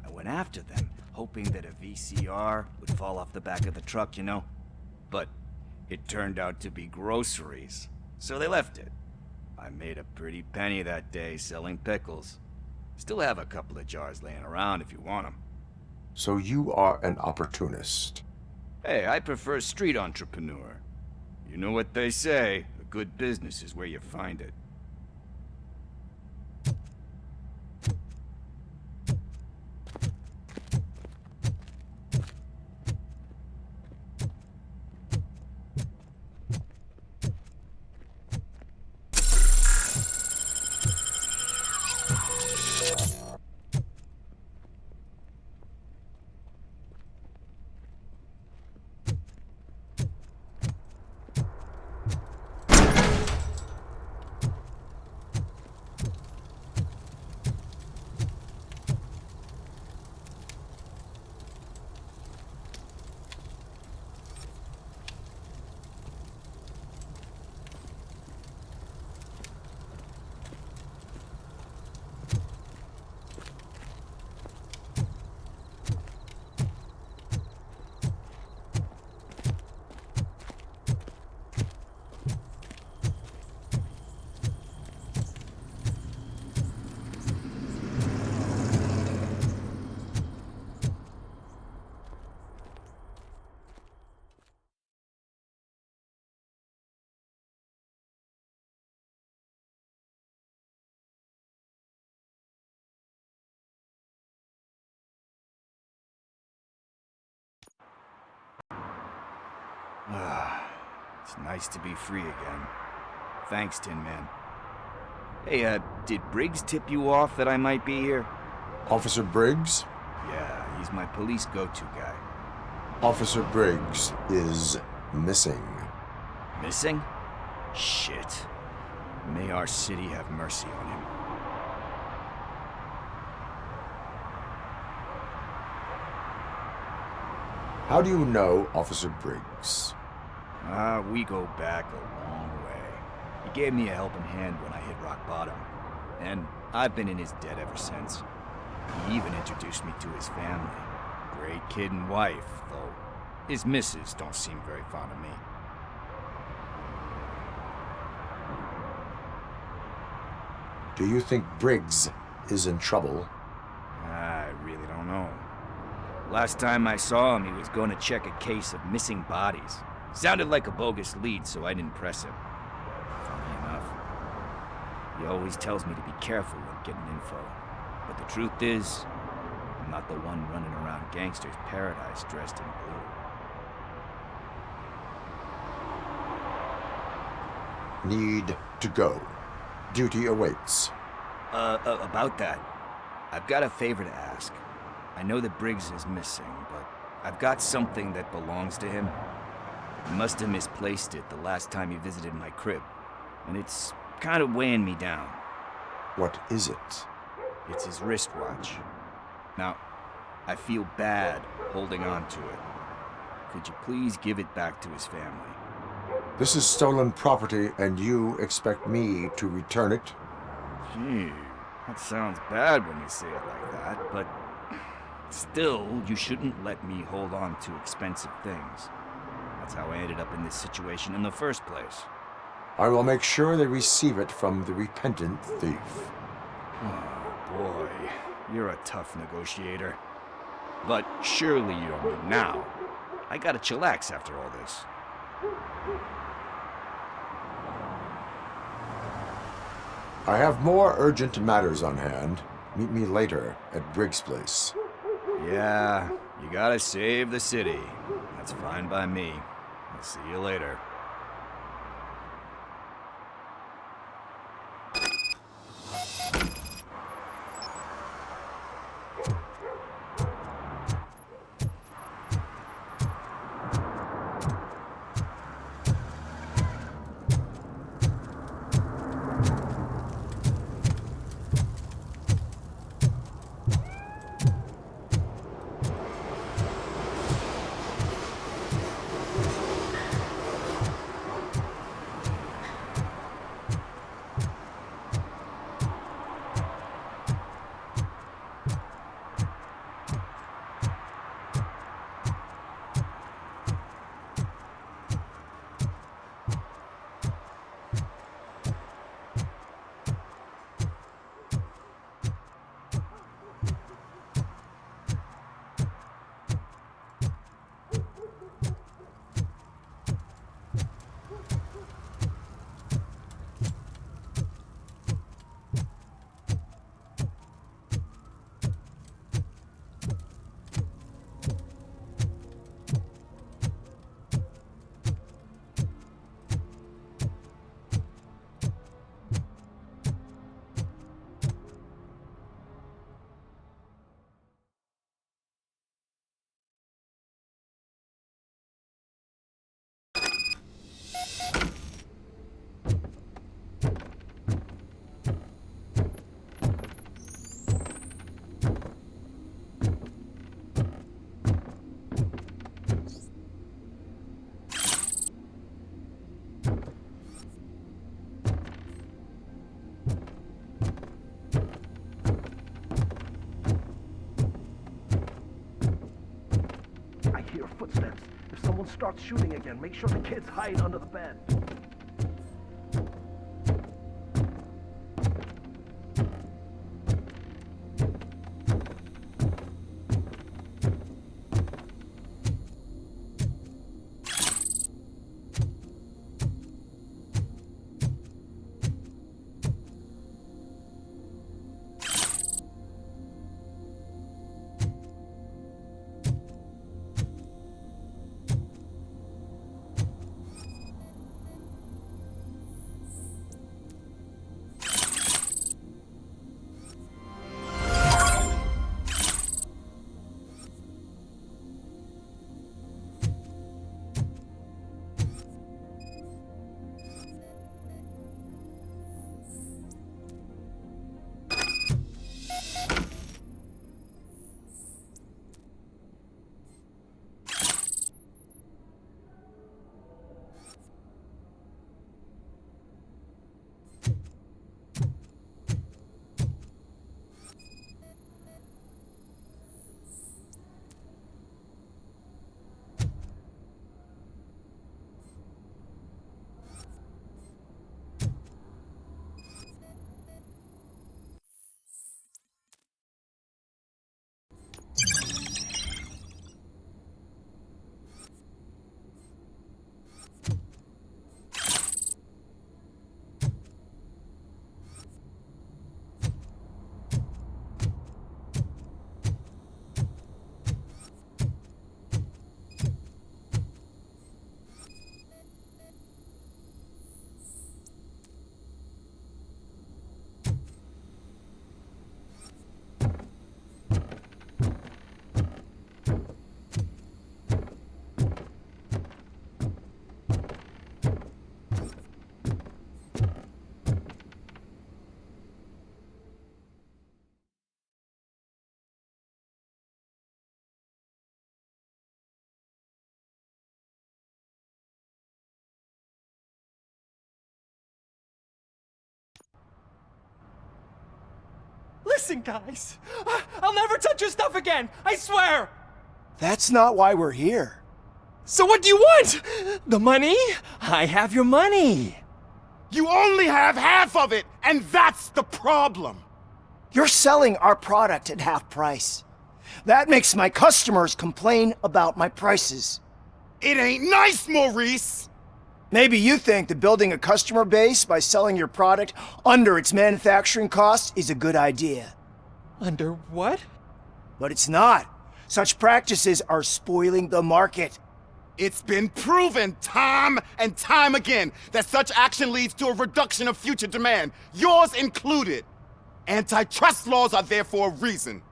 I went after them, hoping that a VCR would fall off the back of the truck, you know? But it turned out to be groceries. So they left it. I made a pretty penny that day selling pickles. Still have a couple of jars laying around if you want them. So you are an opportunist. Hey, I prefer street entrepreneur. You know what they say, a good business is where you find it. It's nice to be free again. Thanks, Tin Man. Hey, did Briggs tip you off that I might be here? Officer Briggs? Yeah, he's my police go-to guy. Officer Briggs is missing. Missing? Shit. May our city have mercy on him. How do you know Officer Briggs? We go back a long way. He gave me a helping hand when I hit rock bottom. And I've been in his debt ever since. He even introduced me to his family. Great kid and wife, though his missus don't seem very fond of me. Do you think Briggs is in trouble? I really don't know. Last time I saw him, he was going to check a case of missing bodies. Sounded like a bogus lead, so I didn't press him. Funny enough. He always tells me to be careful when getting info. But the truth is, I'm not the one running around gangster's paradise dressed in blue. Need to go. Duty awaits. About that, I've got a favor to ask. I know that Briggs is missing, but I've got something that belongs to him. He must have misplaced it the last time he visited my crib, and it's kind of weighing me down. What is it? It's his wristwatch. Now, I feel bad holding on to it. Could you please give it back to his family? This is stolen property, and you expect me to return it? Gee, that sounds bad when you say it like that, but still, you shouldn't let me hold on to expensive things. That's how I ended up in this situation in the first place. I will make sure they receive it from the repentant thief. Oh, boy. You're a tough negotiator. But surely you don't mean now. I gotta chillax after all this. I have more urgent matters on hand. Meet me later at Briggs' place. Yeah, you gotta save the city. That's fine by me. I'll see you later. Footsteps. If someone starts shooting again, make sure the kids hide under the bed. Listen, guys. I'll never touch your stuff again. I swear. That's not why we're here. So what do you want? The money? I have your money. You only have half of it, and that's the problem. You're selling our product at half price. That makes my customers complain about my prices. It ain't nice, Maurice! Maybe you think that building a customer base by selling your product under its manufacturing cost is a good idea. Under what? But it's not. Such practices are spoiling the market. It's been proven time and time again that such action leads to a reduction of future demand, yours included. Antitrust laws are there for a reason.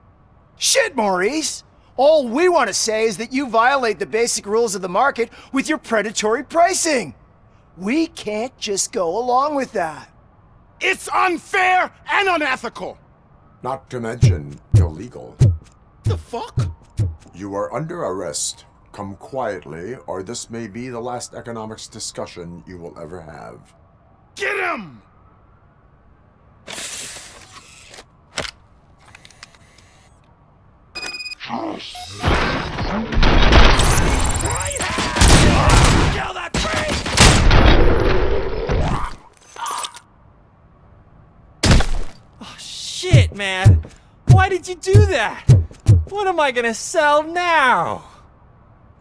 Shit, Maurice! All we want to say is that you violate the basic rules of the market with your predatory pricing. We can't just go along with that. It's unfair and unethical! Not to mention illegal. The fuck? You are under arrest. Come quietly, or this may be the last economics discussion you will ever have. Get him! Kill that freak! Oh, shit, man. Why did you do that? What am I gonna sell now?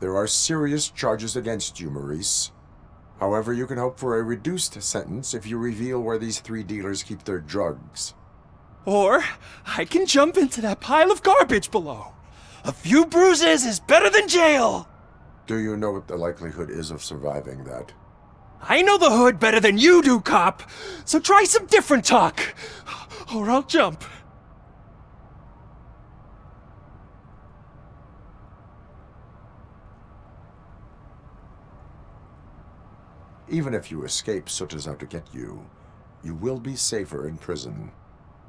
There are serious charges against you, Maurice. However, you can hope for a reduced sentence if you reveal where these 3 dealers keep their drugs. Or I can jump into that pile of garbage below. A few bruises is better than jail. Do you know what the likelihood is of surviving that? I know the hood better than you do, cop. So try some different talk, or I'll jump. Even if you escape Soot is out to get you, you will be safer in prison.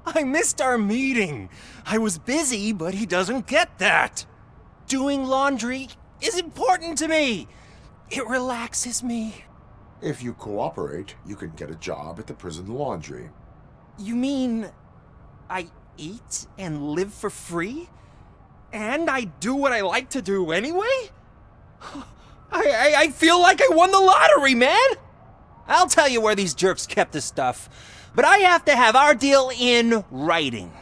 I missed our meeting. I was busy, but he doesn't get that. Doing laundry is important to me. It relaxes me. If you cooperate, you can get a job at the prison laundry. You mean I eat and live for free? And I do what I like to do anyway? I feel like I won the lottery, man! I'll tell you where these jerks kept the stuff, but I have to have our deal in writing.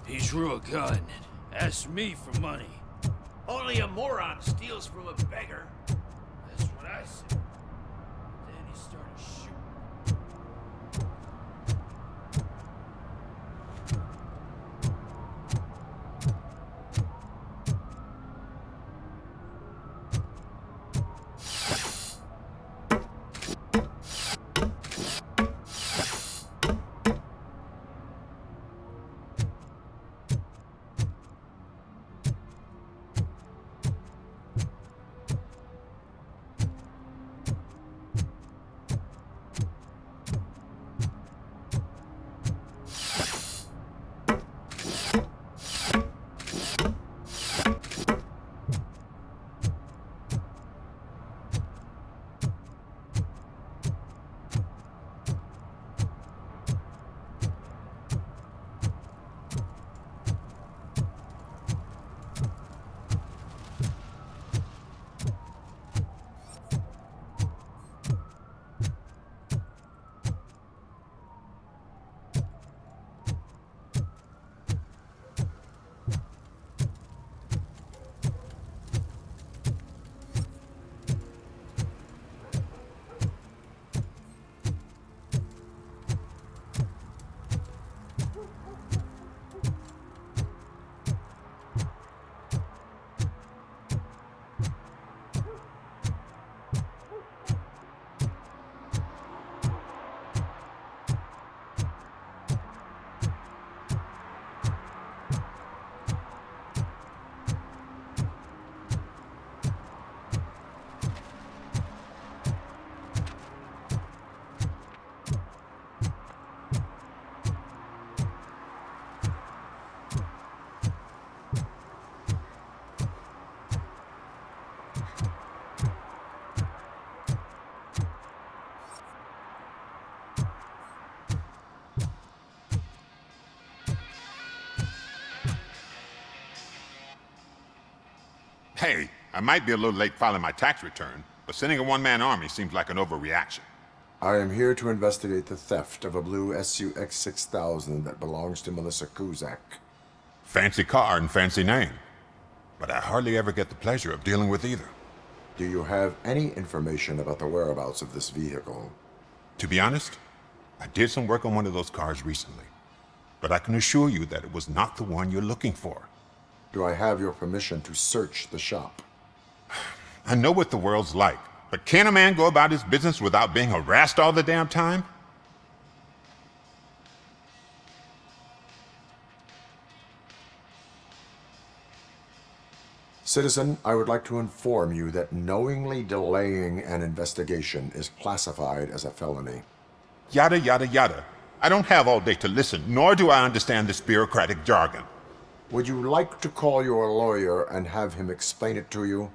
He drew a gun and asked me for money. Only a moron steals from a beggar. That's what I said. Then he started shooting. Hey, I might be a little late filing my tax return, but sending a one-man army seems like an overreaction. I am here to investigate the theft of a blue SUX 6000 that belongs to Melissa Kuzak. Fancy car and fancy name, but I hardly ever get the pleasure of dealing with either. Do you have any information about the whereabouts of this vehicle? To be honest, I did some work on one of those cars recently, but I can assure you that it was not the one you're looking for. Do I have your permission to search the shop? I know what the world's like, but can a man go about his business without being harassed all the damn time? Citizen, I would like to inform you that knowingly delaying an investigation is classified as a felony. Yada, yada, yada. I don't have all day to listen, nor do I understand this bureaucratic jargon. Would you like to call your lawyer and have him explain it to you?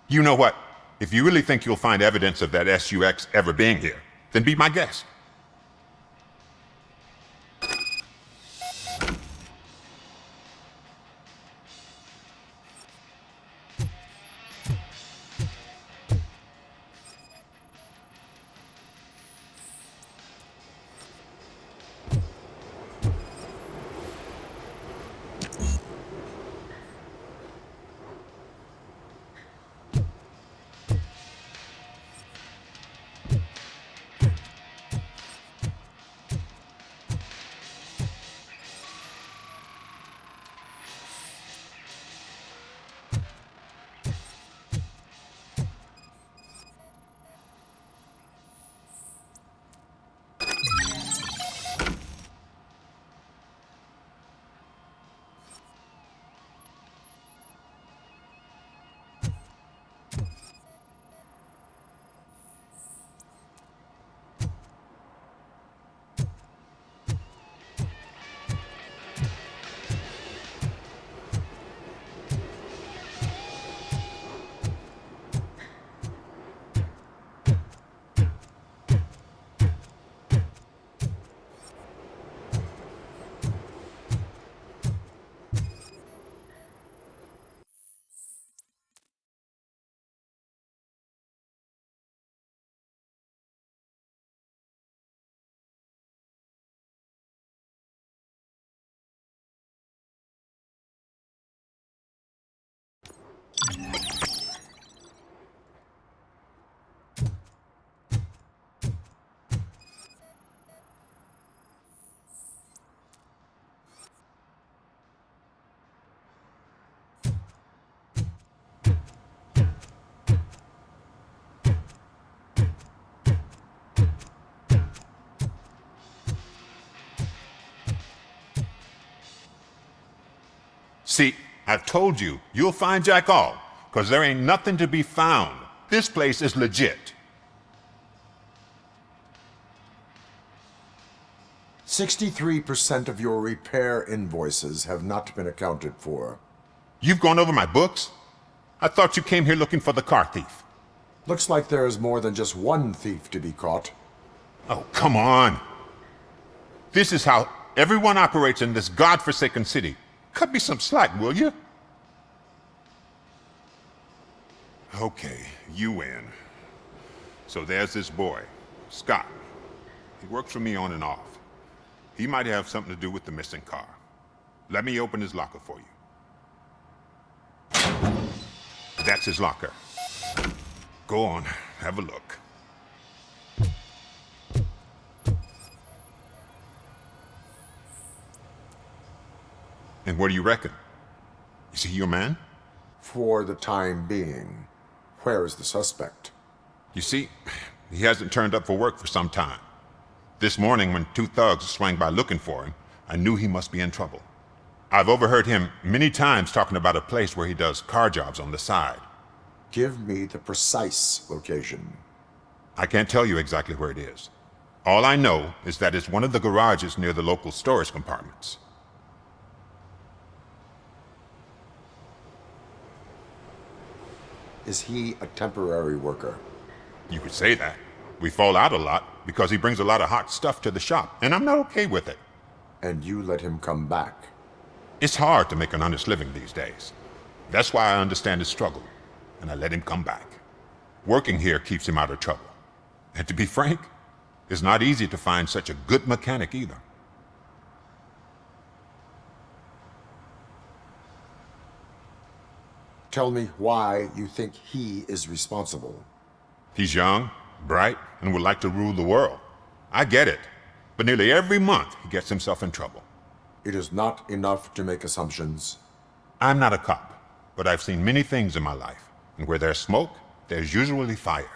You know what? If you really think you'll find evidence of that SUX ever being here, then be my guest. See, I've told you, you'll find Jack all, because there ain't nothing to be found. This place is legit. 63% of your repair invoices have not been accounted for. You've gone over my books? I thought you came here looking for the car thief. Looks like there is more than just one thief to be caught. Oh, come on. This is how everyone operates in this godforsaken city. Cut me some slack, will you? Okay, you win. So there's this boy, Scott. He works for me on and off. He might have something to do with the missing car. Let me open his locker for you. That's his locker. Go on, have a look. And what do you reckon? Is he your man? For the time being. Where is the suspect? You see, he hasn't turned up for work for some time. This morning, when two thugs swang by looking for him, I knew he must be in trouble. I've overheard him many times talking about a place where he does car jobs on the side. Give me the precise location. I can't tell you exactly where it is. All I know is that it's one of the garages near the local storage compartments. Is he a temporary worker? You could say that. We fall out a lot because he brings a lot of hot stuff to the shop, and I'm not okay with it. And you let him come back? It's hard to make an honest living these days. That's why I understand his struggle, and I let him come back. Working here keeps him out of trouble. And to be frank, it's not easy to find such a good mechanic either. Tell me why you think he is responsible. He's young, bright, and would like to rule the world. I get it. But nearly every month, he gets himself in trouble. It is not enough to make assumptions. I'm not a cop, but I've seen many things in my life. And where there's smoke, there's usually fire.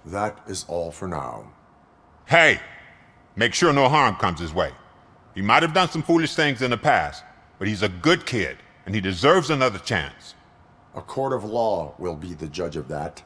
That is all for now. Hey! Make sure no harm comes his way. He might have done some foolish things in the past, but he's a good kid, and he deserves another chance. A court of law will be the judge of that.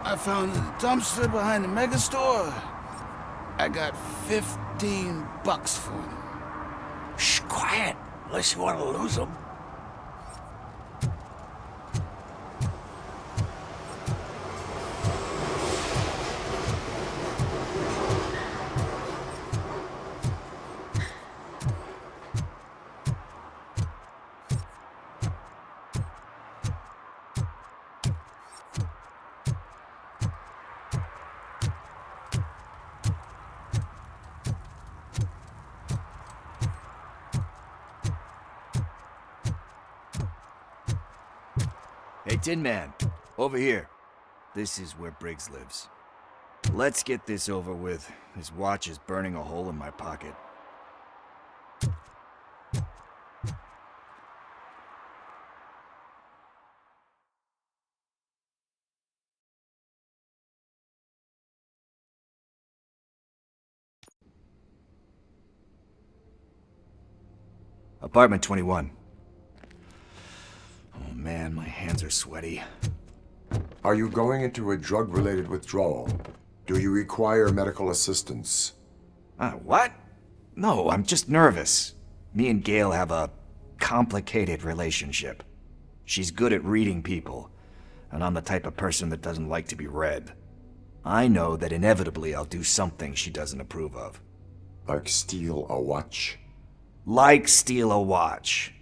I found a dumpster behind the mega store. I got $15 for them. Shh, quiet. Unless you want to lose them. Hey, Tin Man, over here. This is where Briggs lives. Let's get this over with. His watch is burning a hole in my pocket. Apartment 21. Oh man, my hands are sweaty. Are you going into a drug-related withdrawal? Do you require medical assistance? What? No, I'm just nervous. Me and Gail have a complicated relationship. She's good at reading people, and I'm the type of person that doesn't like to be read. I know that inevitably I'll do something she doesn't approve of. Like steal a watch? Like steal a watch.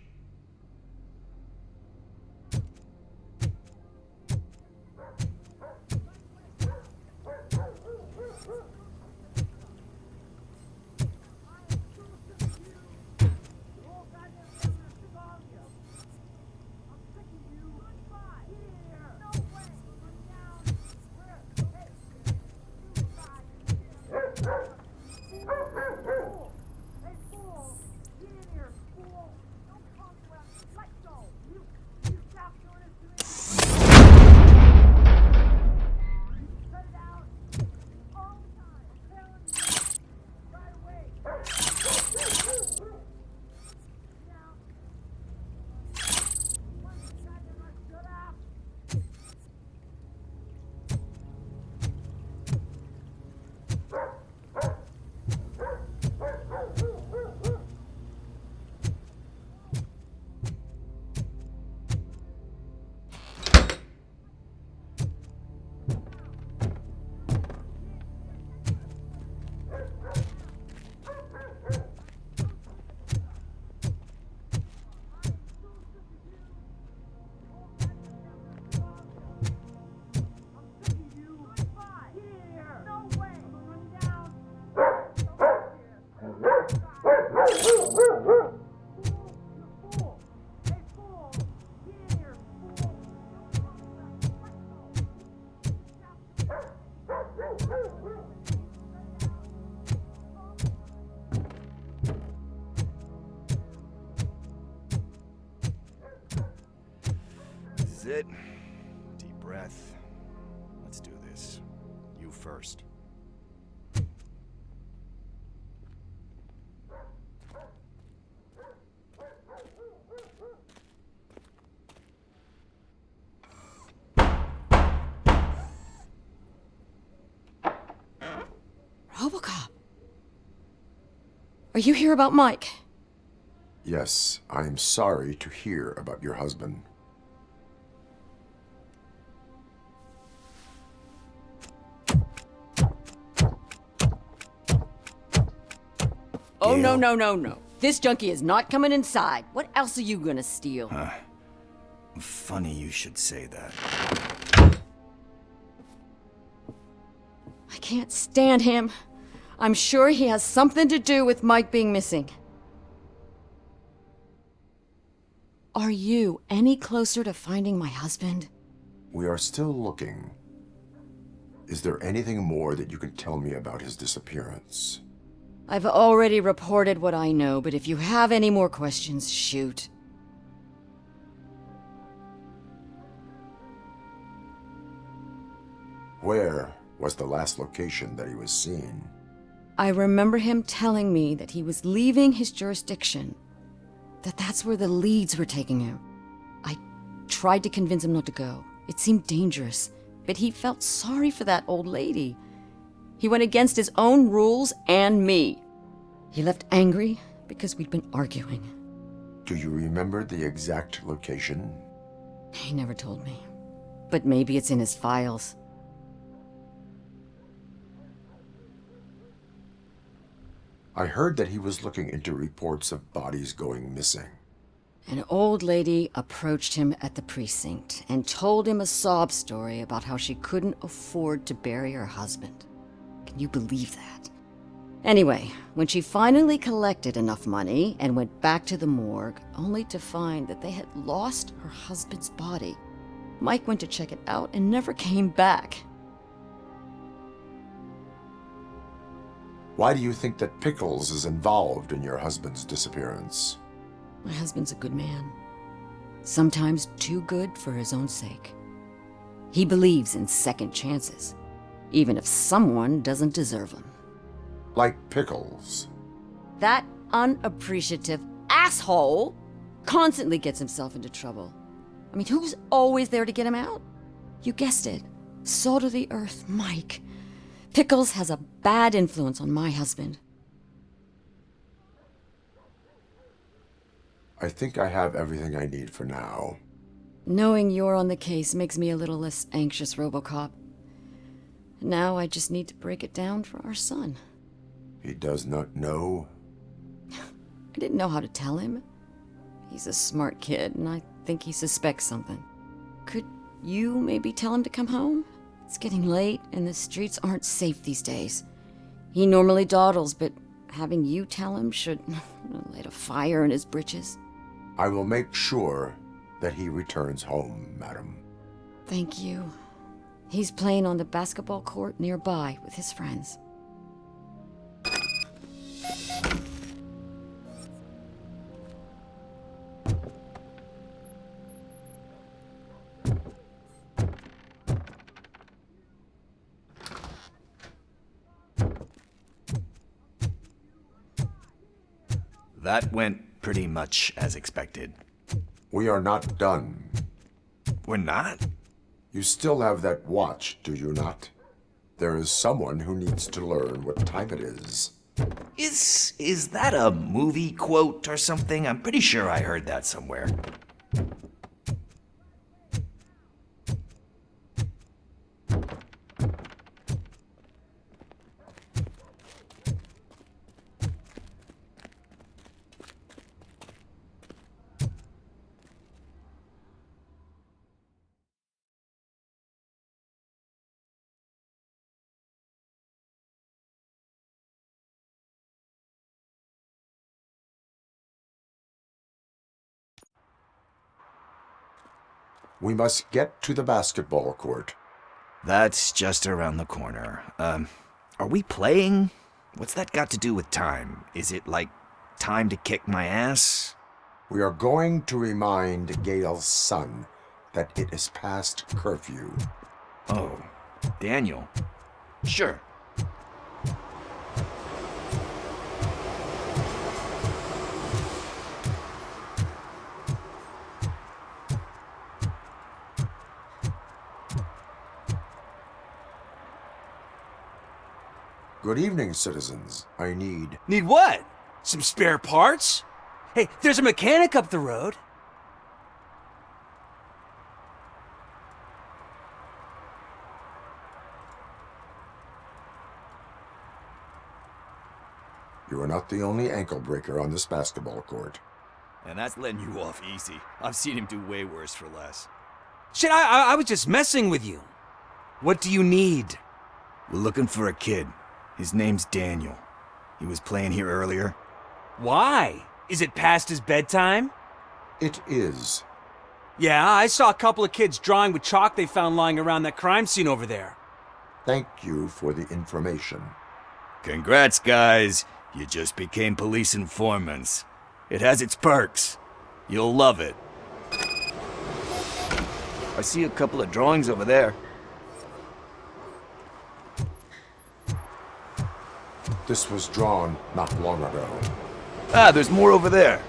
is it. Deep breath. Let's do this. You first. Robocop. Are you here about Mike? Yes, I am sorry to hear about your husband. Oh, no. This junkie is not coming inside. What else are you gonna steal? Funny you should say that. I can't stand him. I'm sure he has something to do with Mike being missing. Are you any closer to finding my husband? We are still looking. Is there anything more that you can tell me about his disappearance? I've already reported what I know, but if you have any more questions, shoot. Where was the last location that he was seen? I remember him telling me that he was leaving his jurisdiction, that's where the leads were taking him. I tried to convince him not to go. It seemed dangerous, but he felt sorry for that old lady. He went against his own rules and me. He left angry because we'd been arguing. Do you remember the exact location? He never told me, but maybe it's in his files. I heard that he was looking into reports of bodies going missing. An old lady approached him at the precinct and told him a sob story about how she couldn't afford to bury her husband. Can you believe that? Anyway, when she finally collected enough money and went back to the morgue, only to find that they had lost her husband's body, Mike went to check it out and never came back. Why do you think that Pickles is involved in your husband's disappearance? My husband's a good man. Sometimes too good for his own sake. He believes in second chances, even if someone doesn't deserve them. Like Pickles. That unappreciative asshole constantly gets himself into trouble. I mean, who's always there to get him out? You guessed it. Salt of the earth, Mike. Pickles has a bad influence on my husband. I think I have everything I need for now. Knowing you're on the case makes me a little less anxious, Robocop. Now I just need to break it down for our son. He does not know? I didn't know how to tell him. He's a smart kid, and I think he suspects something. Could you maybe tell him to come home? It's getting late, and the streets aren't safe these days. He normally dawdles, but having you tell him should light a fire in his britches. I will make sure that he returns home, madam. Thank you. He's playing on the basketball court nearby with his friends. That went pretty much as expected. We are not done. We're not? You still have that watch, do you not? There is someone who needs to learn what time it is. Is that a movie quote or something? I'm pretty sure I heard that somewhere. We must get to the basketball court. That's just around the corner. Are we playing? What's that got to do with time? Is it like time to kick my ass? We are going to remind Gale's son that it is past curfew. Oh, Daniel. Sure. Good evening, citizens. I need... Need what? Some spare parts? Hey, there's a mechanic up the road. You are not the only ankle breaker on this basketball court. And that's letting you off easy. I've seen him do way worse for less. Shit, I was just messing with you. What do you need? We're looking for a kid. His name's Daniel. He was playing here earlier. Why? Is it past his bedtime? It is. Yeah, I saw a couple of kids drawing with chalk they found lying around that crime scene over there. Thank you for the information. Congrats, guys. You just became police informants. It has its perks. You'll love it. I see a couple of drawings over there. This was drawn not long ago. Ah, there's more over there.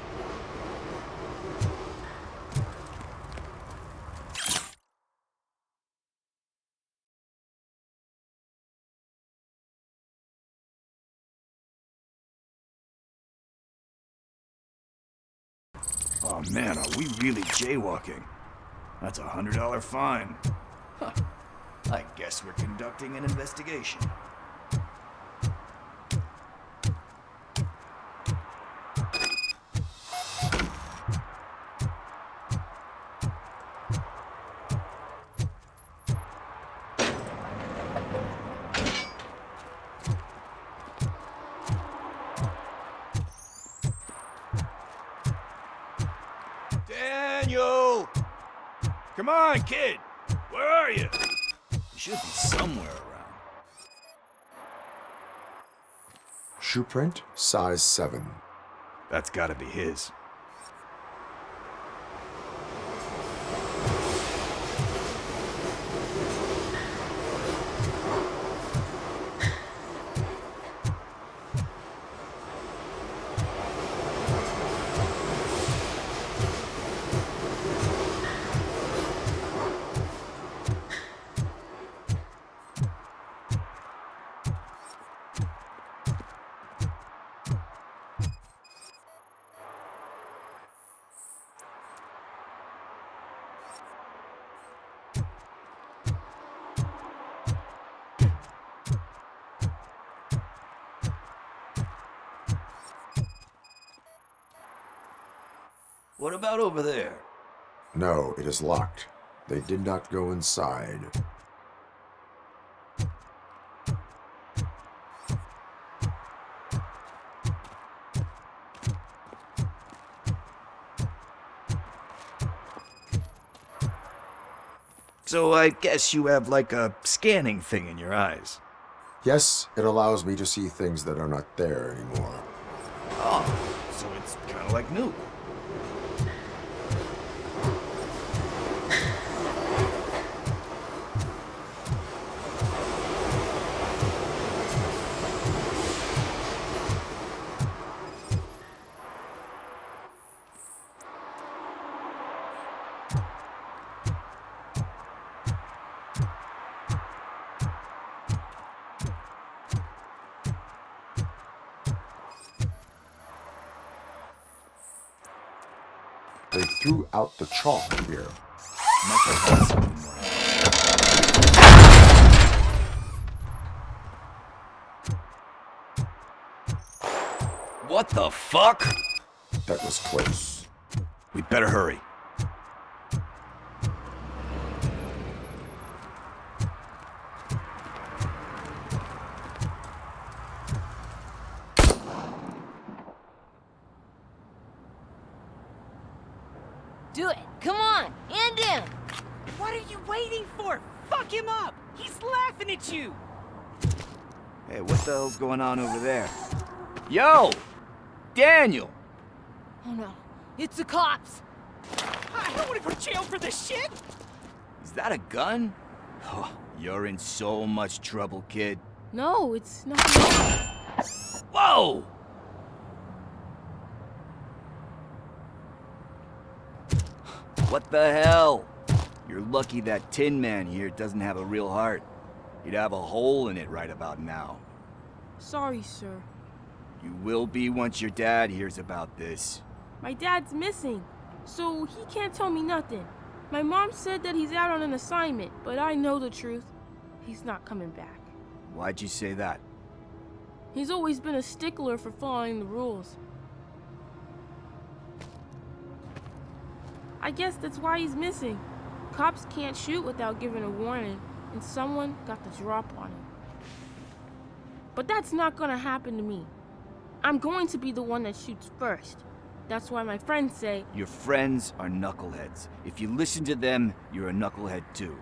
Oh man, are we really jaywalking? That's a $100 fine. Huh. I guess we're conducting an investigation. Daniel! Come on, kid! Where are you? You should be somewhere around. Shoe print, size 7. That's gotta be his. What about over there? No, it is locked. They did not go inside. So I guess you have like a scanning thing in your eyes. Yes, it allows me to see things that are not there anymore. Oh, so it's kind of like new. They threw out the chalk here. What the fuck? That was close. We'd better hurry. Do it! Come on! End him! What are you waiting for? Fuck him up! He's laughing at you! Hey, what the hell's going on over there? Yo! Daniel! Oh no, it's the cops! I don't want to go to jail for this shit! Is that a gun? Oh, you're in so much trouble, kid. No, it's not. Whoa! What the hell? You're lucky that Tin Man here doesn't have a real heart. He'd have a hole in it right about now. Sorry, sir. You will be once your dad hears about this. My dad's missing, so he can't tell me nothing. My mom said that he's out on an assignment, but I know the truth. He's not coming back. Why'd you say that? He's always been a stickler for following the rules. I guess that's why he's missing. Cops can't shoot without giving a warning, and someone got the drop on him. But that's not gonna happen to me. I'm going to be the one that shoots first. That's why my friends say... Your friends are knuckleheads. If you listen to them, you're a knucklehead too.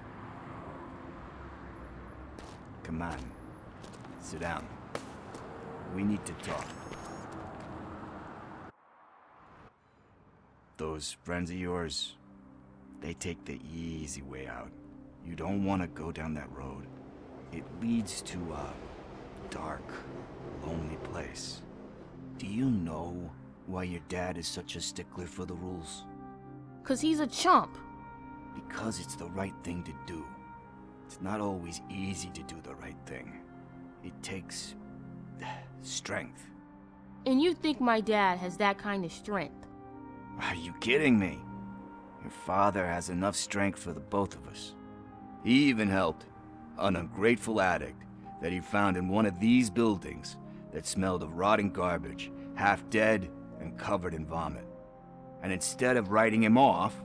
Come on. Sit down. We need to talk. Those friends of yours, they take the easy way out. You don't want to go down that road. It leads to a dark, lonely place. Do you know why your dad is such a stickler for the rules? 'Cause he's a chump. Because it's the right thing to do. It's not always easy to do the right thing. It takes strength. And you think my dad has that kind of strength? Are you kidding me? Your father has enough strength for the both of us. He even helped an ungrateful addict that he found in one of these buildings that smelled of rotting garbage, half dead and covered in vomit. And instead of writing him off,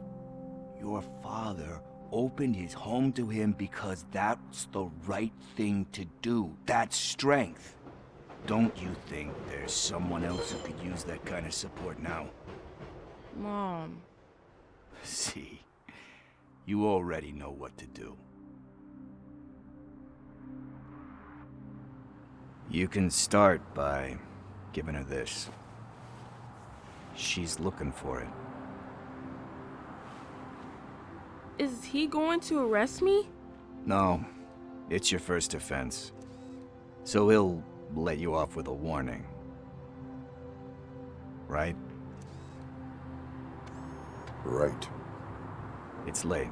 your father opened his home to him because that's the right thing to do. That's strength. Don't you think there's someone else who could use that kind of support now? Mom. See, you already know what to do. You can start by giving her this. She's looking for it. Is he going to arrest me? No, it's your first offense. So he'll let you off with a warning. Right? Right. It's late.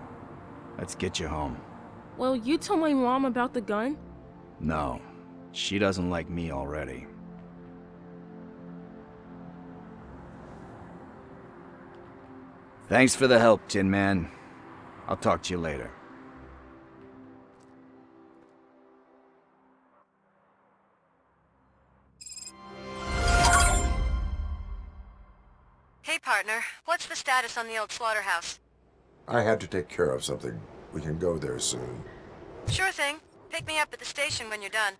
Let's get you home. Well, you told my mom about the gun? No, she doesn't like me already. Thanks for the help, Tin Man. I'll talk to you later. Hey, partner. What's the status on the old slaughterhouse? I had to take care of something. We can go there soon. Sure thing. Pick me up at the station when you're done.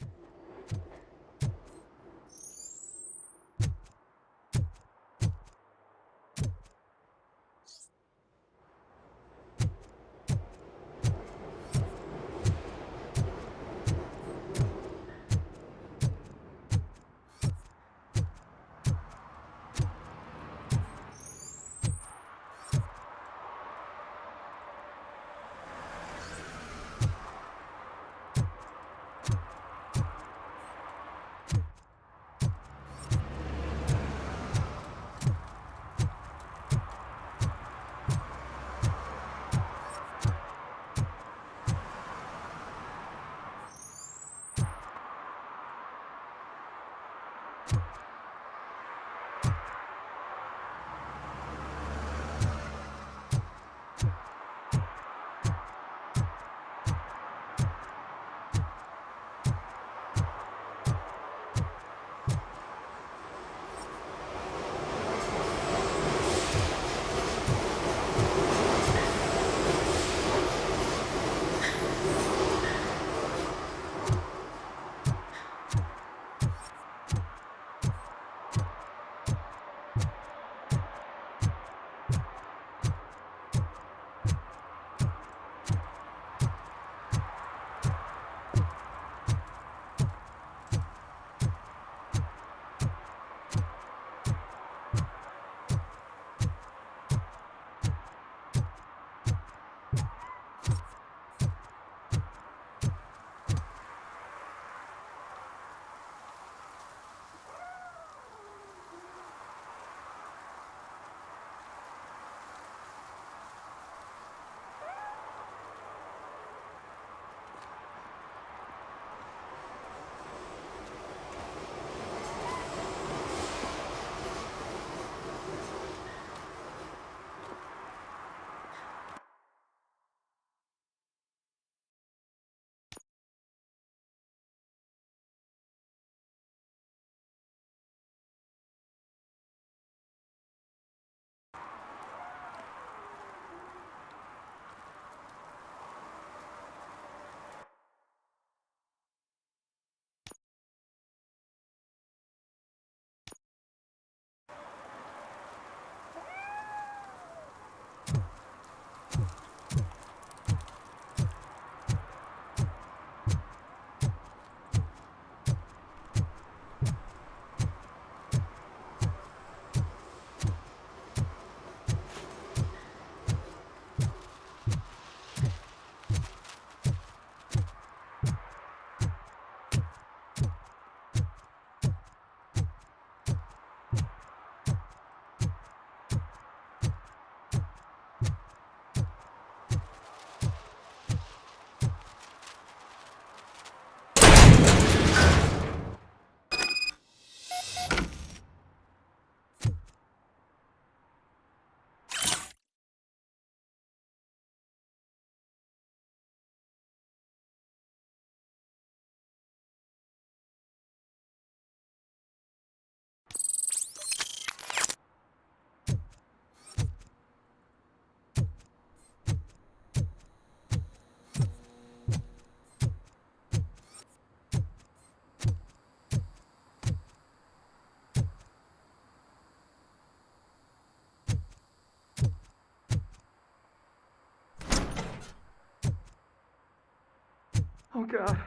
God.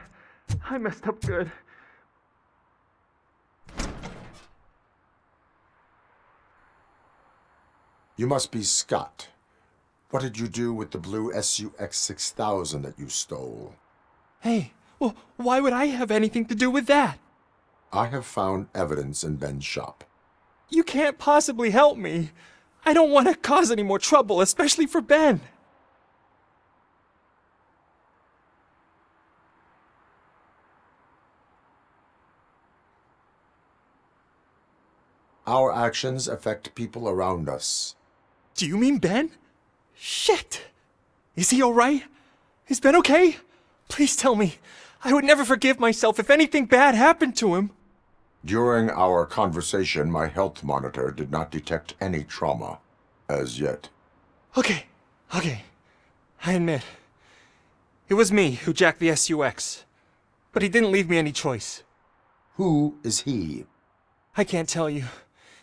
I messed up good. You must be Scott. What did you do with the blue SUX 6000 that you stole? Hey, well, why would I have anything to do with that? I have found evidence in Ben's shop. You can't possibly help me. I don't want to cause any more trouble, especially for Ben. Our actions affect people around us. Do you mean Ben? Shit! Is he alright? Is Ben okay? Please tell me. I would never forgive myself if anything bad happened to him. During our conversation, my health monitor did not detect any trauma, as yet. Okay. I admit. It was me who jacked the SUX. But he didn't leave me any choice. Who is he? I can't tell you.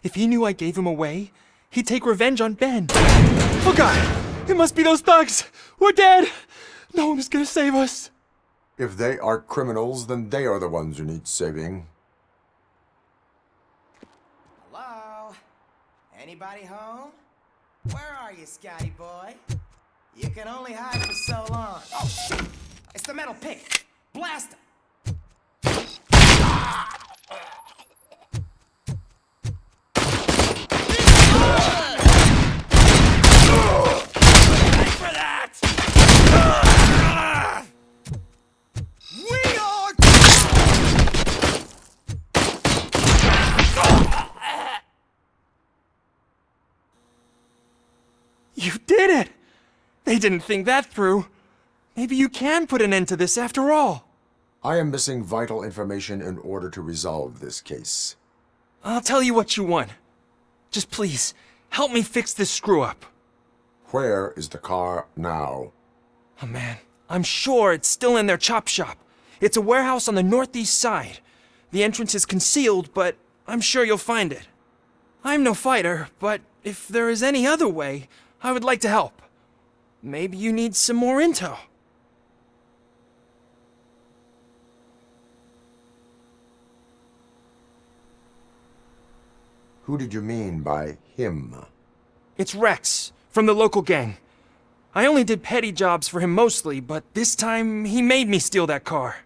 If he knew I gave him away, he'd take revenge on Ben. Oh God! It must be those thugs! We're dead! No one is gonna save us! If they are criminals, then they are the ones who need saving. Hello? Anybody home? Where are you, Scotty boy? You can only hide for so long. Oh, shit! It's the metal pick! Blast him! For that! We are... You did it! They didn't think that through. Maybe you can put an end to this after all. I am missing vital information in order to resolve this case. I'll tell you what you want. Just please, help me fix this screw-up. Where is the car now? Oh man, I'm sure it's still in their chop shop. It's a warehouse on the northeast side. The entrance is concealed, but I'm sure you'll find it. I'm no fighter, but if there is any other way, I would like to help. Maybe you need some more intel. Who did you mean by him? It's Rex, from the local gang. I only did petty jobs for him mostly, but this time he made me steal that car.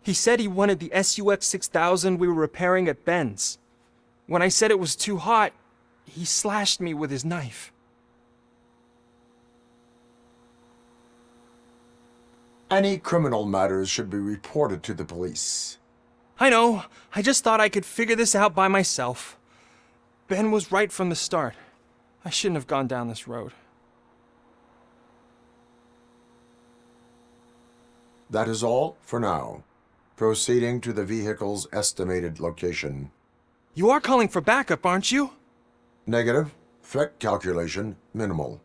He said he wanted the SUX 6000 we were repairing at Ben's. When I said it was too hot, he slashed me with his knife. Any criminal matters should be reported to the police. I know. I just thought I could figure this out by myself. Ben was right from the start. I shouldn't have gone down this road. That is all for now. Proceeding to the vehicle's estimated location. You are calling for backup, aren't you? Negative. Threat calculation minimal.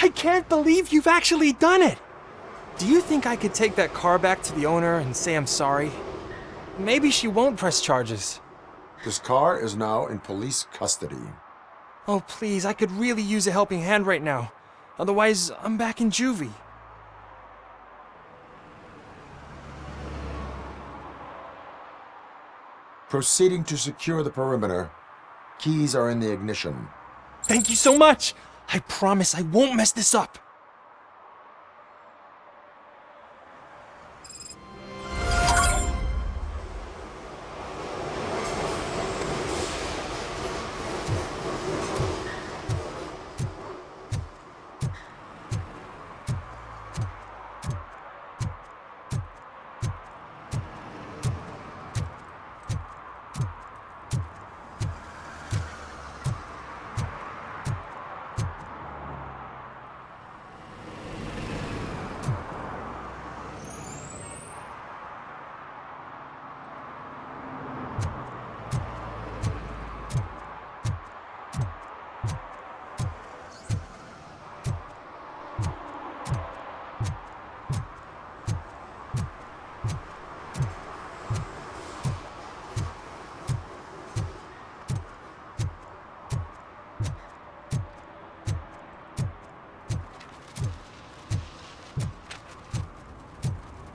I can't believe you've actually done it! Do you think I could take that car back to the owner and say I'm sorry? Maybe she won't press charges. This car is now in police custody. Oh, please, I could really use a helping hand right now. Otherwise, I'm back in juvie. Proceeding to secure the perimeter. Keys are in the ignition. Thank you so much! I promise I won't mess this up.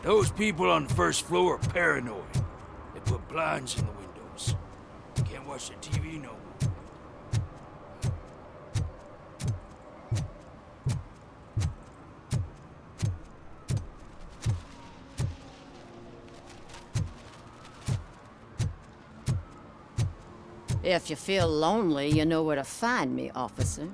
Those people on the first floor are paranoid. They put blinds in the windows. Can't watch the TV no more. If you feel lonely, you know where to find me, officer.